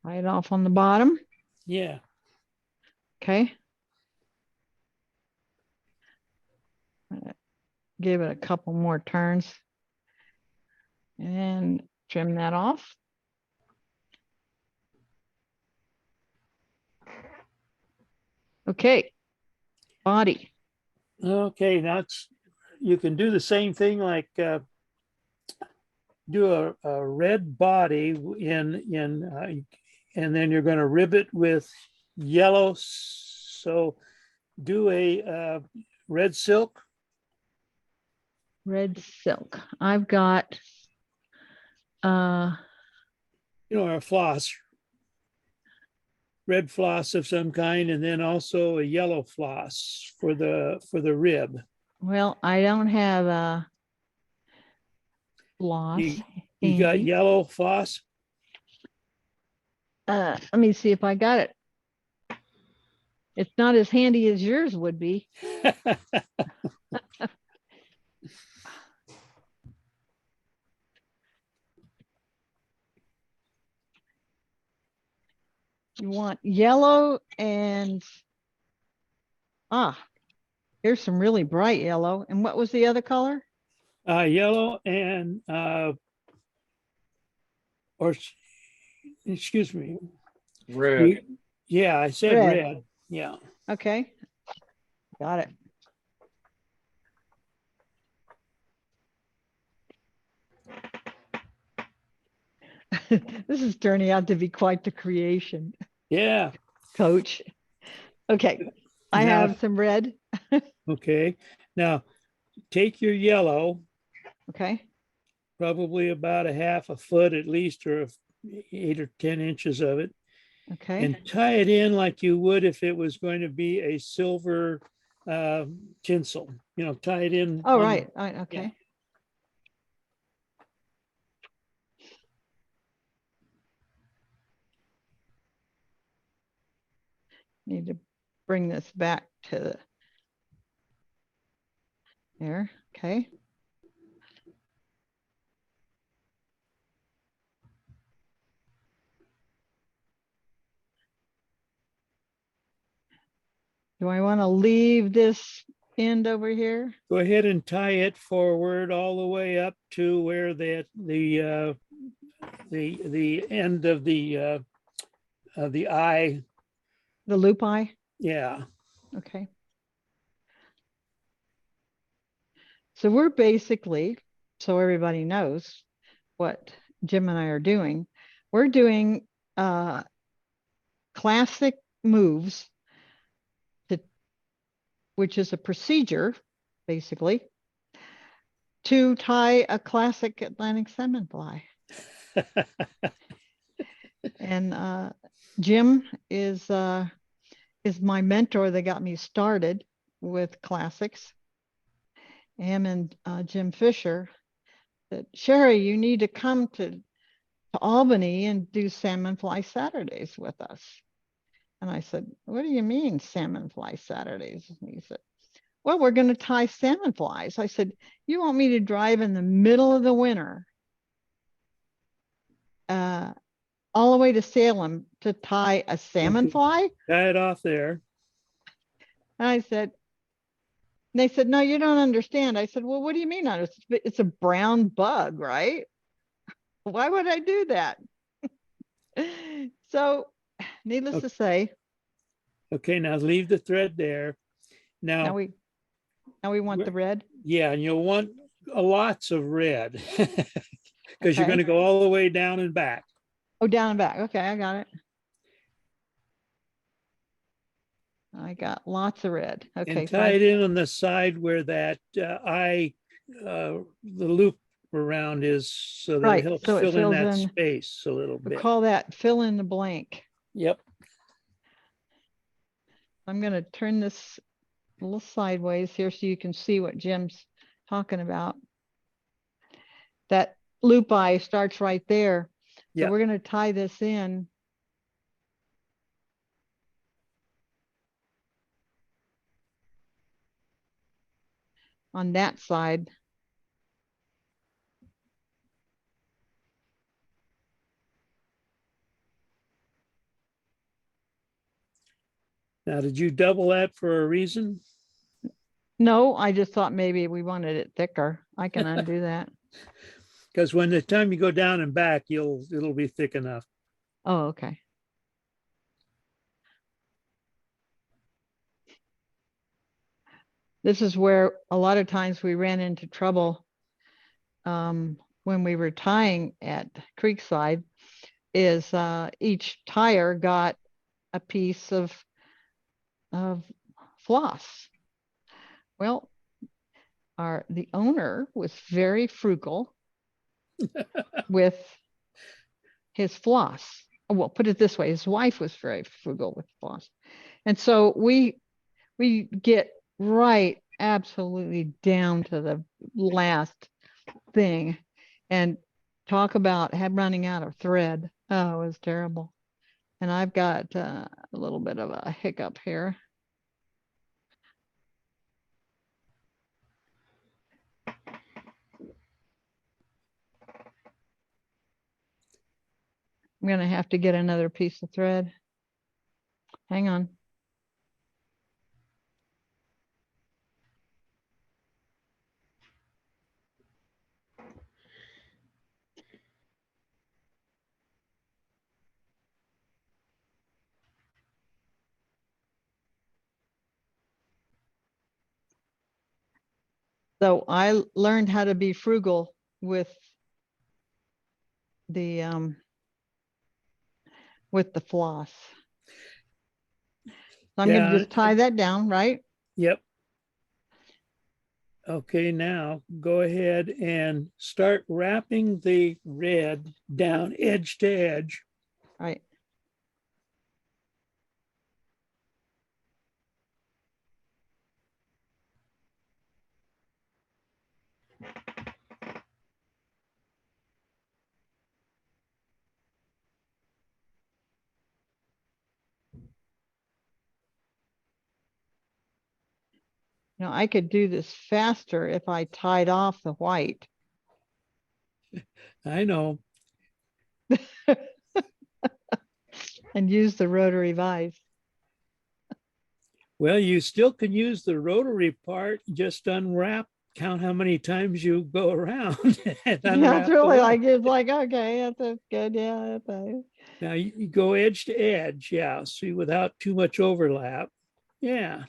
Tie it off on the bottom. yeah. Okay. Give it a couple more turns and trim that off. Okay. Body. Okay, that's you can do the same thing like do a red body and then you're going to ribbit with yellow. So do a red silk. Red silk. I've got Or a floss, red floss of some kind, and then also a yellow floss for the rib. well, I don't have a floss. You got handy. yellow floss? Let me see if I got it. It's not as handy as yours would be. You want yellow and here's some really bright yellow. And what was the other color? Yellow and or excuse me. Red. Yeah, I said Red. red. Yeah. Okay. Got it. This is turning out to be quite the creation, Yeah. Coach. Okay. I Now- have some red. Okay. Now take your yellow, Okay. probably about a half a foot at least, or 8 or 10 inches of it, Okay. and tie it in like you would if it was going to be a silver tinsel. Tie it in. Oh, on- right. Okay. Need to bring this back to the there. Okay. Do I want to leave this end over here? Go ahead and tie it forward all the way up to where the end of the eye. The loop eye? Yeah. Okay. So we're basically, so everybody knows what Jim and I are doing, we're doing classic moves, which is a procedure, basically, to tie a classic Atlantic salmon fly. And Jim is my mentor that got me started with classics. Him and Jim Fisher said, Sherry, you need to come to Albany and do salmon fly Saturdays with us. And I said, what do you mean salmon fly Saturdays? And he said, well, we're going to tie salmon flies. I said, you want me to drive in the middle of the winter all the way to Salem to tie a salmon fly? Tie it off there. And I said, and they said, no, you don't understand. I said, well, what do you mean? It's a brown bug, right? Why would I do that? So needless Okay. to say. Okay, now leave the thread there. Now we want the red. Yeah, and you'll want lots of red because you're Okay. going to go all the way down and back. Oh, down and back. Okay, I got it. I got lots of red. Okay, And tie it in on the side where that eye, the loop around is, so that Right, it helps so it fill in fills that in- space a little we bit. call that fill in the blank. Yep. I'm going to turn this a little sideways here so you can see what Jim's talking about. That loop eye starts right there. So Yep. we're going to tie this in. On that side. Now, did you double that for a reason? No, I just thought maybe we wanted it thicker. I can undo that. Because when the time you go down and back, it'll be thick enough. Oh, okay. This is where a lot of times we ran into trouble when we were tying at Creekside, is each tire got a piece of floss. Well, the owner was very frugal with his floss. Well, put it this way, his wife was very frugal with floss. And so we get right absolutely down to the last thing and talk about running out of thread. Oh, it was terrible. And I've got a little bit of a hiccup here. I'm going to have to get another piece of thread. Hang on. So I learned how to be frugal with the floss. So I'm going to just tie that down, right? Yep. Okay, now go ahead and start wrapping the red down edge to edge. Right. Now I could do this faster if I tied off the white. I know. And use the rotary vise. Well, you still can use the rotary part, just unwrap, count how many times you go around and Yeah, unwrap it's the really wire. like, it's like, okay, that's good. Yeah, that's Now you go edge to edge, yeah, see, without too much overlap. Yeah.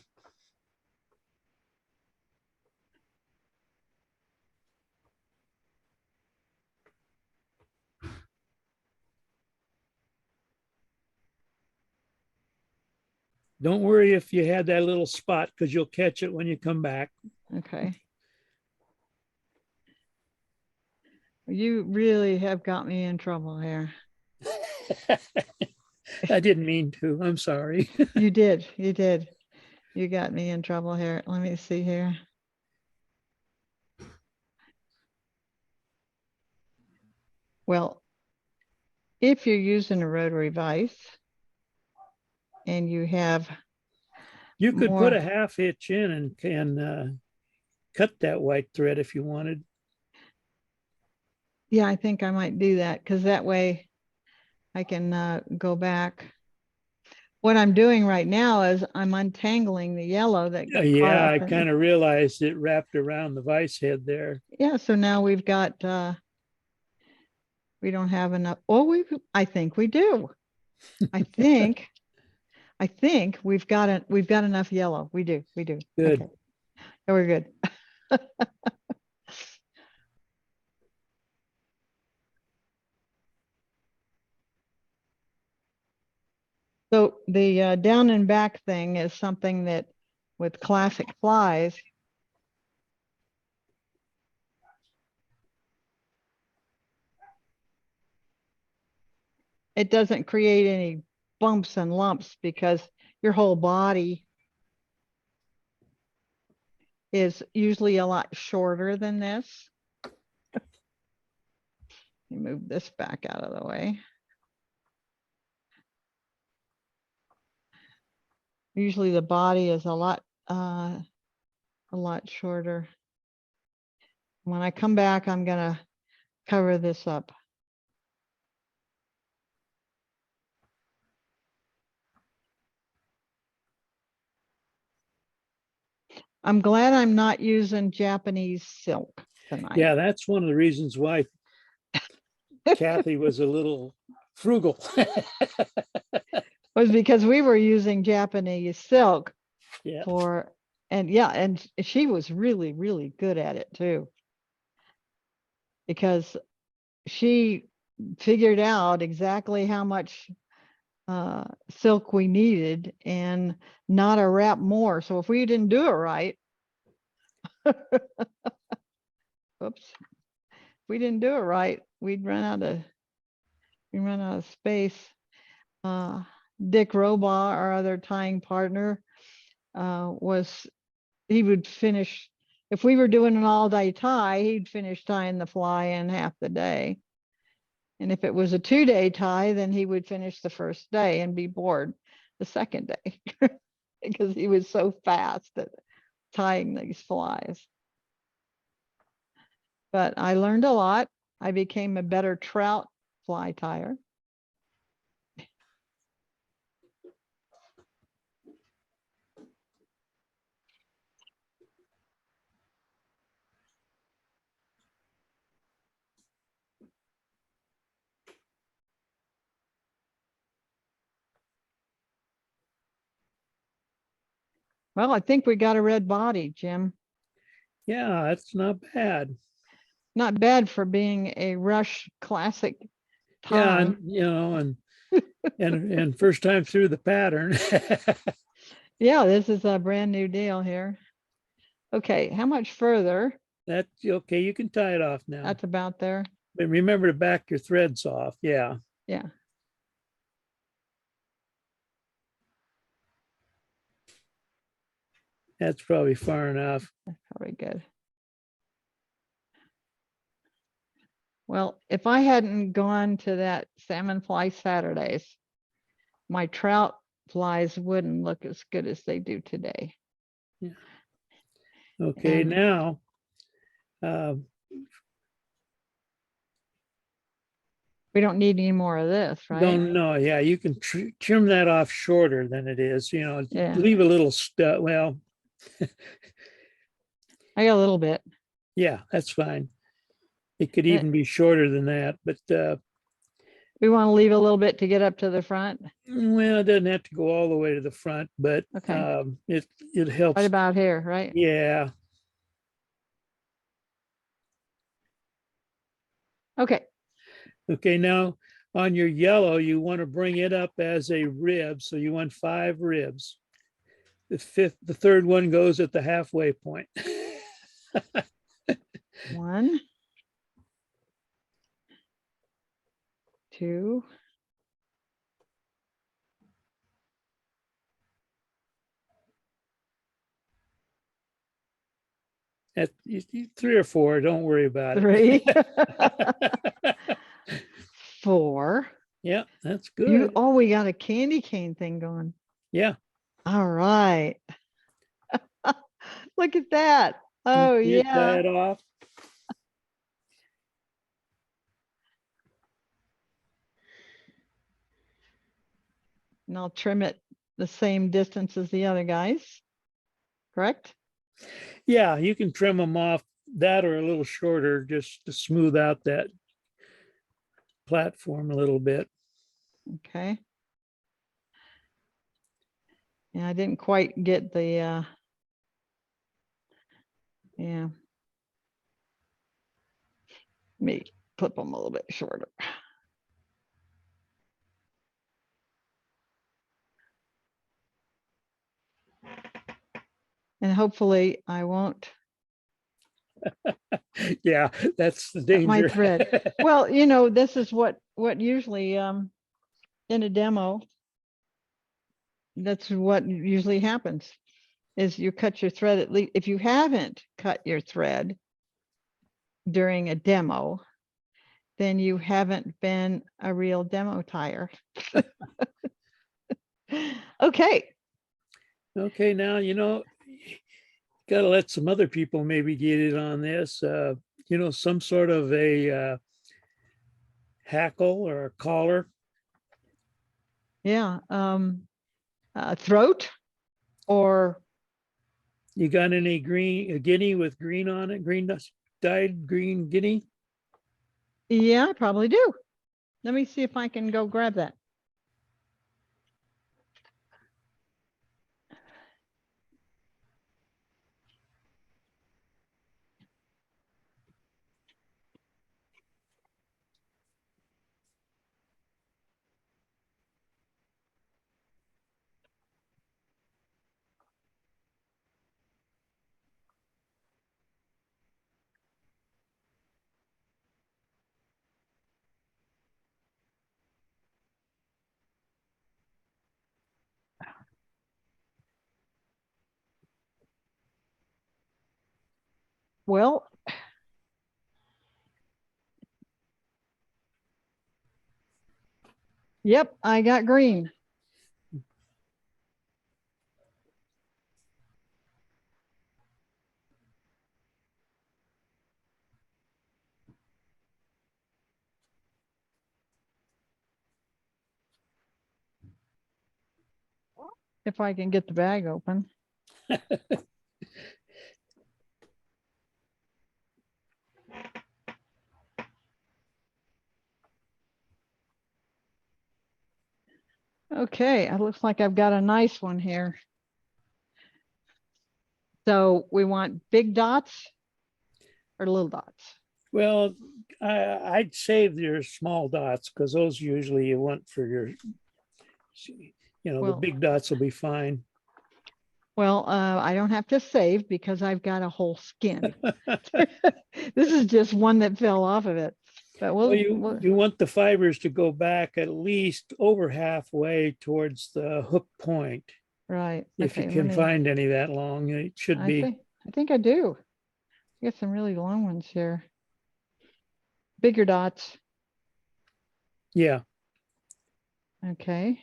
Don't worry if you had that little spot, because you'll catch it when you come back. okay. You really have got me in trouble here. I didn't mean to. I'm sorry. You did. You did. You got me in trouble here. Let me see here. Well, if you're using a rotary vise and you have You could put a more, half hitch in and can cut that white thread if you wanted. yeah, I think I might do that because that way I can go back. What I'm doing right now is I'm untangling the yellow that got caught Yeah, up I in. kind of realized it wrapped around the vice head there. Yeah, so now we've got we don't have enough. Oh, I think we do. I think we've got enough yellow. We do. Good. Okay. So we're good. So the down and back thing is something that with classic flies, it doesn't create any bumps and lumps because your whole body is usually a lot shorter than this. Let me move this back out of the way. Usually the body is a lot shorter. When I come back, I'm gonna cover this up. I'm glad I'm not using Japanese silk tonight. Yeah, that's one of the reasons why Kathy was a little frugal. Was because we were using Japanese silk Yeah. for, and yeah, and she was really, really good at it too. Because she figured out exactly how much silk we needed and not a wrap more. So if we didn't do it right, oops, if we didn't do it right, we'd run out of space. Dick Robaugh, our other tying partner, he would finish, if we were doing an all-day tie, he'd finish tying the fly in half the day. And if it was a 2-day tie, then he would finish the first day and be bored the second day because he was so fast at tying these flies. But I learned a lot. I became a better trout fly tyer. Well, I think we got a red body, Jim. Yeah, that's not bad. Not bad for being a Rush classic Yeah, tie. and first time through the pattern. Yeah, this is a brand new deal here. Okay, how much further? That's okay. You can tie it off now. That's about there. But remember to back your threads off. Yeah. Yeah. That's probably far enough. That's probably good. Well, if I hadn't gone to that salmon fly Saturdays, my trout flies wouldn't look as good as they do today. Yeah. Okay, And now We don't need any more of this, right? Don't know. Yeah, you can trim that off shorter than it is. Yeah. Leave a little stuff. Well, I got a little bit. yeah, that's fine. It could Eh. even be shorter than that, but We want to leave a little bit to get up to the front. well, it doesn't have to go all the way to the front, but Okay. it helps. Right about here, right? Yeah. Okay. Okay. Now on your yellow, you want to bring it up as a rib. So you want 5 ribs. The third one goes at the halfway point. 1, 2, At 3 or 4, don't worry about 3, it. 4. Yeah, that's You, good. oh, we got a candy cane thing going. Yeah. All right. Look at that. Oh, Get yeah. that off. And I'll trim it the same distance as the other guys. Correct? Yeah, you can trim them off that or a little shorter just to smooth out that platform a little bit. Okay. Yeah, I didn't quite get the, yeah. Let me clip them a little bit shorter. And hopefully I won't Yeah, that's the cut my danger. thread. Well, this is what usually in a demo, that's what usually happens is you cut your thread at least. If you haven't cut your thread during a demo, then you haven't been a real demo tire. Okay. Okay, now got to let some other people maybe get in on this. Some sort of a hackle or a collar. Yeah. Throat or You got any green a guinea with green on it? Dyed green guinea? yeah, I probably do. Let me see if I can go grab that. Well, yep, I got green. If I can get the bag open. Okay, it looks like I've got a nice one here. So we want big dots or little dots? Well, I'd save your small dots because those usually you want for your, the Well, big dots will be fine. well, I don't have to save because I've got a whole skin. This is just one that fell off of it. But Well, we'll you want the fibers to go back at least over halfway towards the hook point. right. If you Okay, can find any that long, it should be. I think I do. I got some really long ones here. Bigger dots. Yeah. Okay.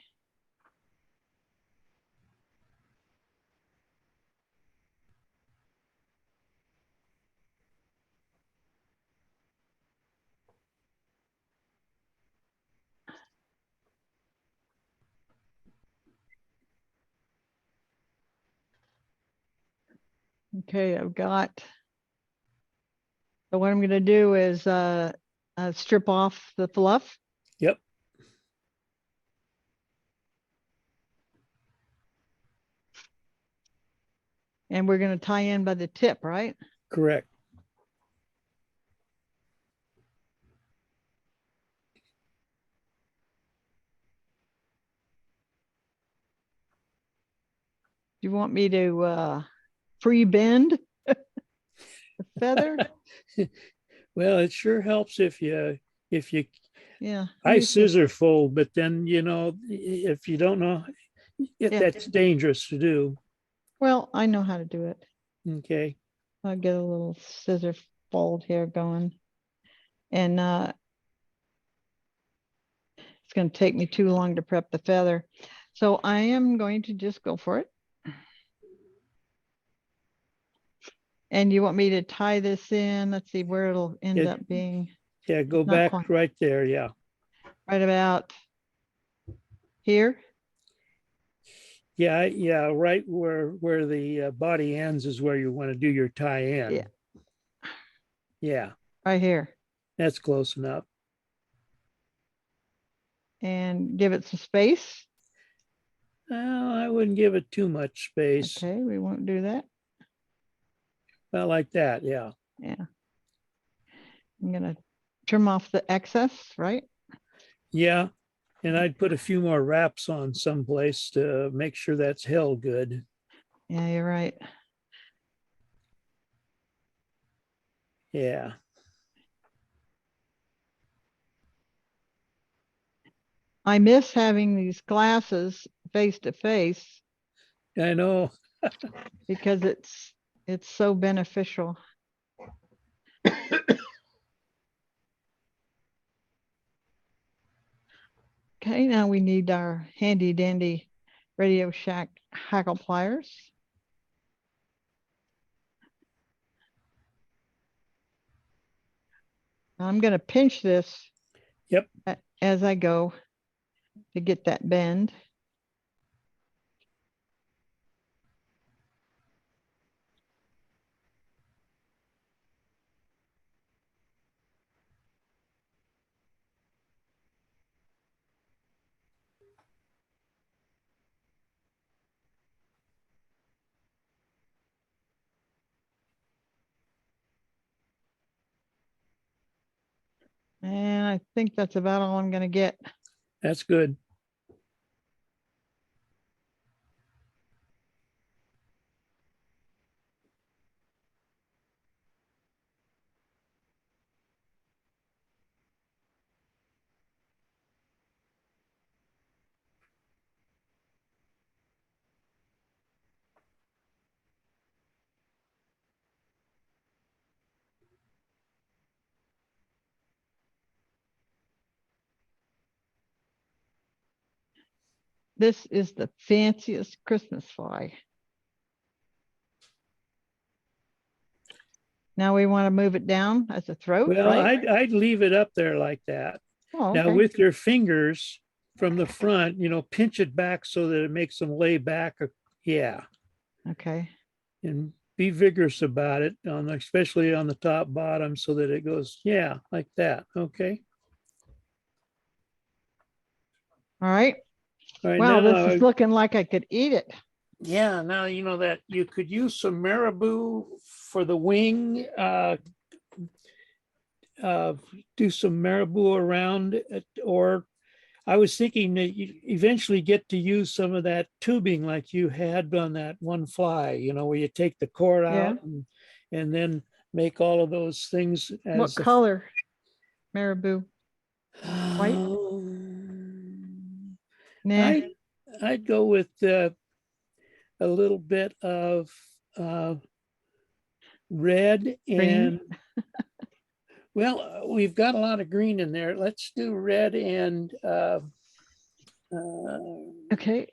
Okay, I've got. So what I'm gonna do is strip off the fluff. Yep, And we're gonna tie in by the tip, right? correct. Do you want me to free bend the feather? Well, it sure helps if you Yeah. I let me see. scissor fold, but then if you don't know, Yeah. that's dangerous to do. Well, I know how to do it. Okay, I'll get a little scissor fold here going. And it's going to take me too long to prep the feather. So I am going to just go for it. And you want me to tie this in? Let's see where it'll end Yeah. up being. yeah, go Not back quite. right there. Yeah, Right about here. yeah, right where the body ends is where you want to do your tie in. Yeah. Yeah, Right here. that's close enough. And give it some space. Well, I wouldn't give it too much space. Okay, we won't do that. Not like that. Yeah, Yeah. I'm going to trim off the excess, right? yeah. And I'd put a few more wraps on someplace to make sure that's held good. Yeah, you're right. Yeah. I miss having these classes face to face I know. because it's so beneficial. Okay, now we need our handy dandy Radio Shack hackle pliers. I'm going to pinch this Yep. as I go to get that bend. And I think that's about all I'm going to get. That's good. This is the fanciest Christmas fly. Now we want to move it down as a throat, Well, right? I'd leave it up there like that. Oh, Now okay. with your fingers from the front, pinch it back so that it makes them lay back. Yeah. Okay. And be vigorous about it especially on the top bottom so that it goes, yeah, like that. Okay. All right. All right. Wow, this Now, is looking like I could eat it. yeah, now you know that you could use some marabou for the wing, do some marabou around it, or I was thinking that you eventually get to use some of that tubing like you had on that one fly, where you take the cord Yeah. out and then make all of those things What as color? Marabou. White? Nah. I'd go with a little bit of red Green? and well, we've got a lot of green in there. Let's do red and Okay.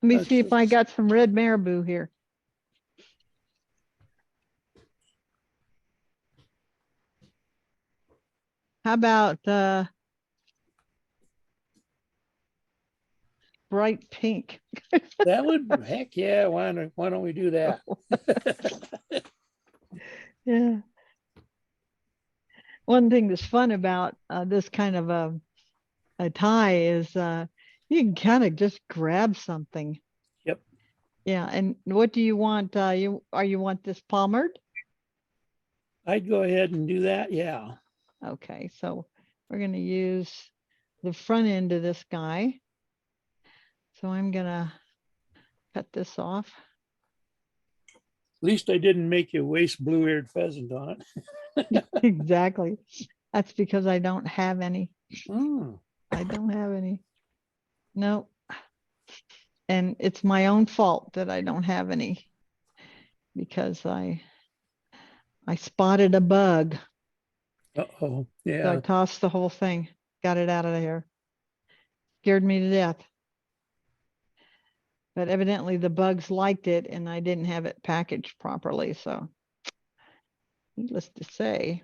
Let me see if I got some red marabou here. How about bright pink. That would, heck yeah, why don't we do that? Yeah. One thing that's fun about this kind of a tie is you can kind of just grab something. Yep. Yeah. And what do you want? You want this palmered? I'd go ahead and do that, yeah. Okay, so we're going to use the front end of this guy. So I'm going to cut this off. At least I didn't make you waste blue-eared pheasant on it. Exactly. That's because I don't have any. Hmm. I don't have any. No. And it's my own fault that I don't have any because I spotted a bug. Uh-oh, So I yeah. tossed the whole thing, got it out of there. Scared me to death. But evidently the bugs liked it and I didn't have it packaged properly. So needless to say.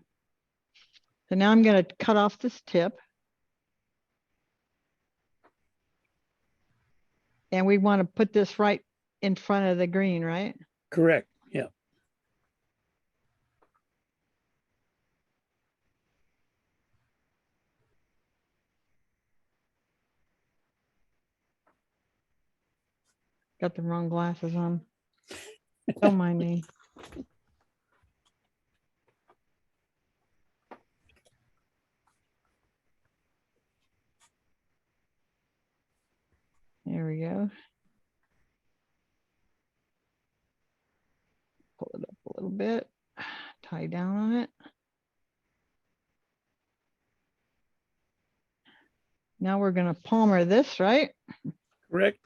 So now I'm going to cut off this tip. And we want to put this right in front of the green, right? Correct, yeah. Got the wrong glasses on. Don't mind me. There we go. Pull it up a little bit. Tie down on it. Now we're going to palmer this, right? Correct.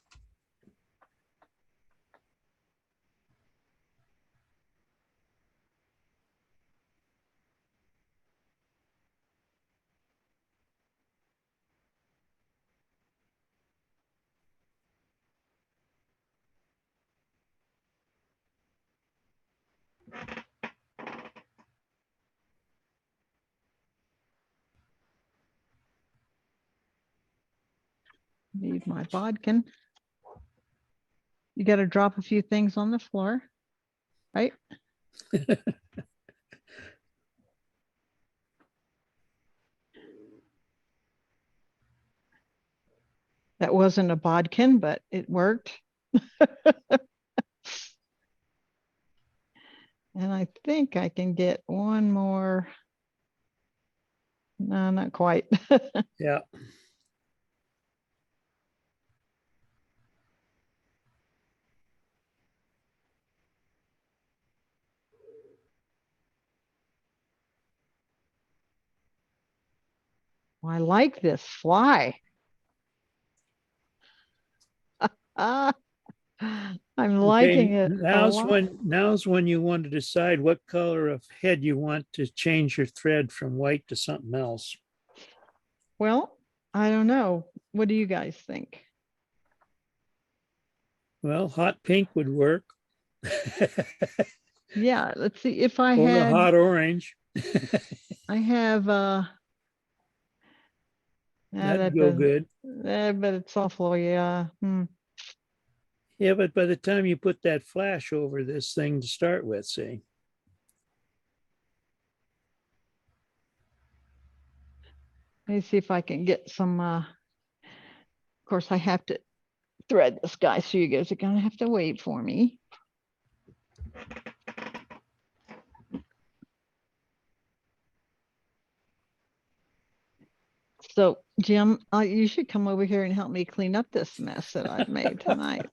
Need my bodkin. You got to drop a few things on the floor, right? That wasn't a bodkin, but it worked. And I think I can get one more. No, not quite. Yeah. I like this fly. Ah, I'm liking Okay, it a lot. now's when you want to decide what color of head you want to change your thread from white to something else. Well, I don't know. What do you guys think? Well, hot pink would work. Yeah, let's see if I Or a had, hot orange. I have, That'd go good. but it's awful. Yeah. Yeah, but by the time you put that flash over this thing to start with, see. Let me see if I can get some, of course I have to thread this guy. So you guys are going to have to wait for me. So Jim, you should come over here and help me clean up this mess that I've made tonight.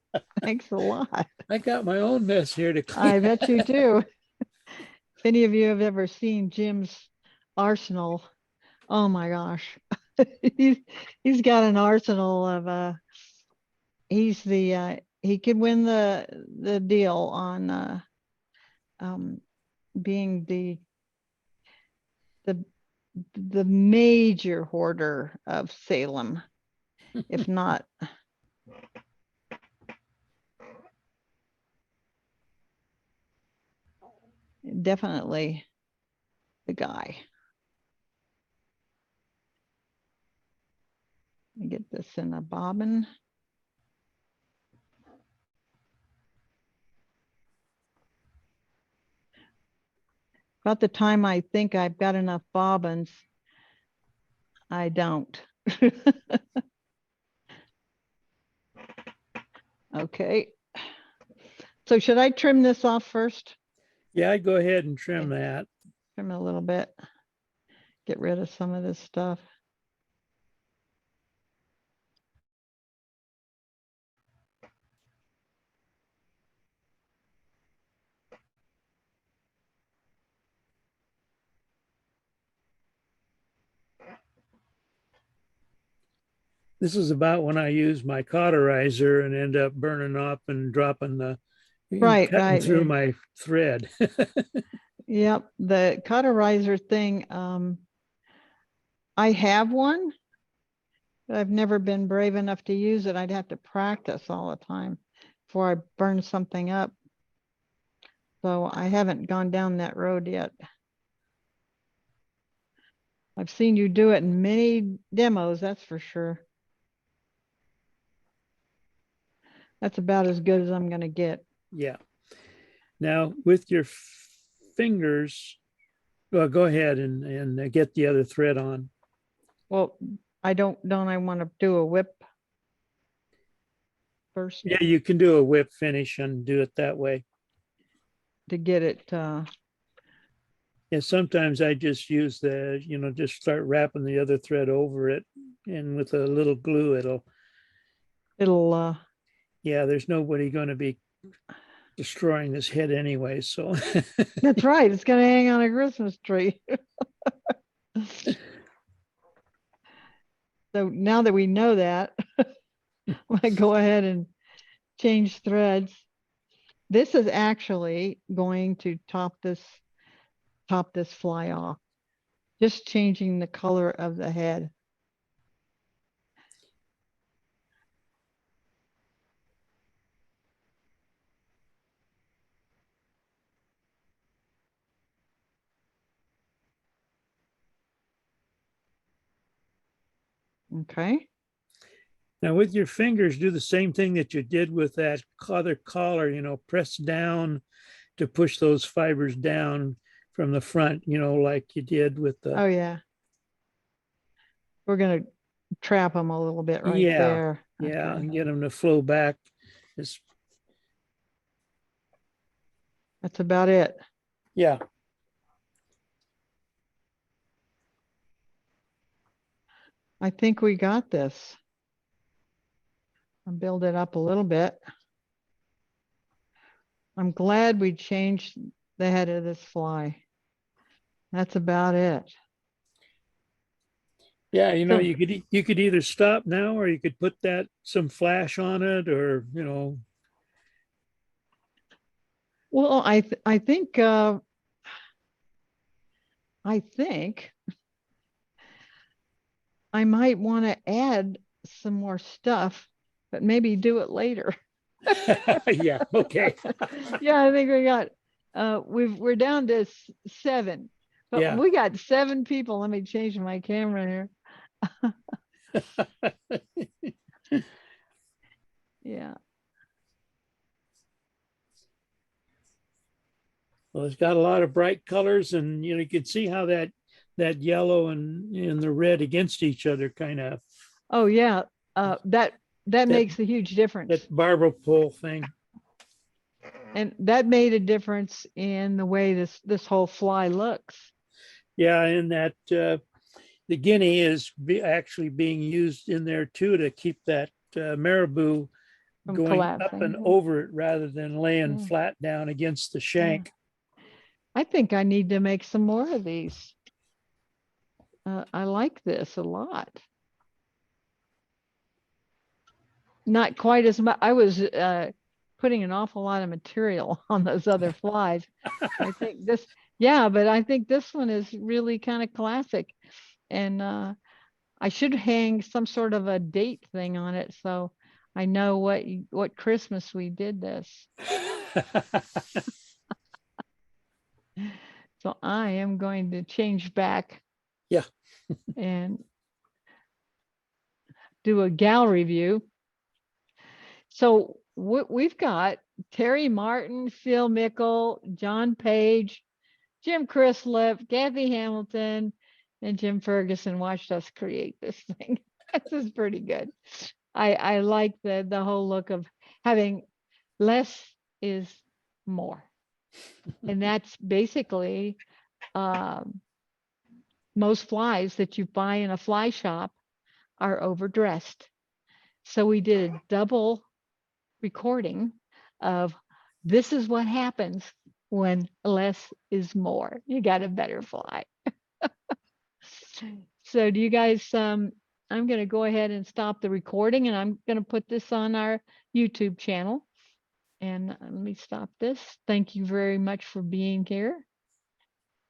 Thanks a lot. I got my own mess here to clean. I bet you do. If any of you have ever seen Jim's arsenal, oh my gosh. he's got an arsenal of he's the he could win the deal on being the the major hoarder of Salem, if not definitely the guy. Let me get this in a bobbin. About the time I think I've got enough bobbins, I don't. Okay. So should I trim this off first? Yeah, I'd go ahead and trim that. Trim it a little bit. Get rid of some of this stuff. This is about when I use my cauterizer and end up burning up and dropping Right, cutting right. through my thread. Yep, the cauterizer thing, I have one, but I've never been brave enough to use it. I'd have to practice all the time before I burn something up. So I haven't gone down that road yet. I've seen you do it in many demos, that's for sure. That's about as good as I'm gonna get. Yeah. Now with your fingers, well, go ahead and get the other thread on. Well, I don't I want to do a whip first Yeah, you can do a whip finish and do it that way. to get it, Yeah, sometimes I just use just start wrapping the other thread over it, and with a little glue, it'll, yeah, there's nobody going to be destroying this head anyway. So that's right, it's gonna hang on a Christmas tree. So now that we know that, I go ahead and change threads. This is actually going to top this fly off. Just changing the color of the head. Okay. now with your fingers, do the same thing that you did with that other collar, press down to push those fibers down from the front, like you did with the, Oh yeah. We're gonna trap them a little bit right yeah, there. yeah, Okay. and get them to flow back. It's, That's about it. yeah. I think we got this. I'll build it up a little bit. I'm glad we changed the head of this fly. That's about it. Yeah, So- you could either stop now, or you could put some flash on it, or Well, I think I might want to add some more stuff, but maybe do it later. yeah, okay, Yeah, I think we got we're down to 7. But yeah. we got 7 people. Let me change my camera here. Yeah. Well, it's got a lot of bright colors, and you can see how that yellow and the red against each other kind of Oh yeah. That makes a huge difference. that barber pole thing. And that made a difference in the way this whole fly looks. Yeah, and that the guinea is actually being used in there too to keep that marabou From going up collapsing, and yeah. over it rather than laying Yeah. flat down against the shank. I think I need to make some more of these. I like this a lot. Not quite as much. I was putting an awful lot of material on those other flies. I think this, yeah, but I think this one is really kind of classic. And I should hang some sort of a date thing on it so I know what Christmas we did this. So I am going to change back. Yeah. And do a gallery view. So we've got Terry Martin, Phil Mickle, John Page, Jim Crislip, Kathy Hamilton, and Jim Ferguson watched us create this thing. This is pretty good. I like the whole look of having less is more. And that's basically most flies that you buy in a fly shop are overdressed. So we did a double recording of this is what happens when less is more. You got a better fly. So do you guys, I'm going to go ahead and stop the recording, and I'm going to put this on our YouTube channel. And let me stop this. Thank you very much for being here.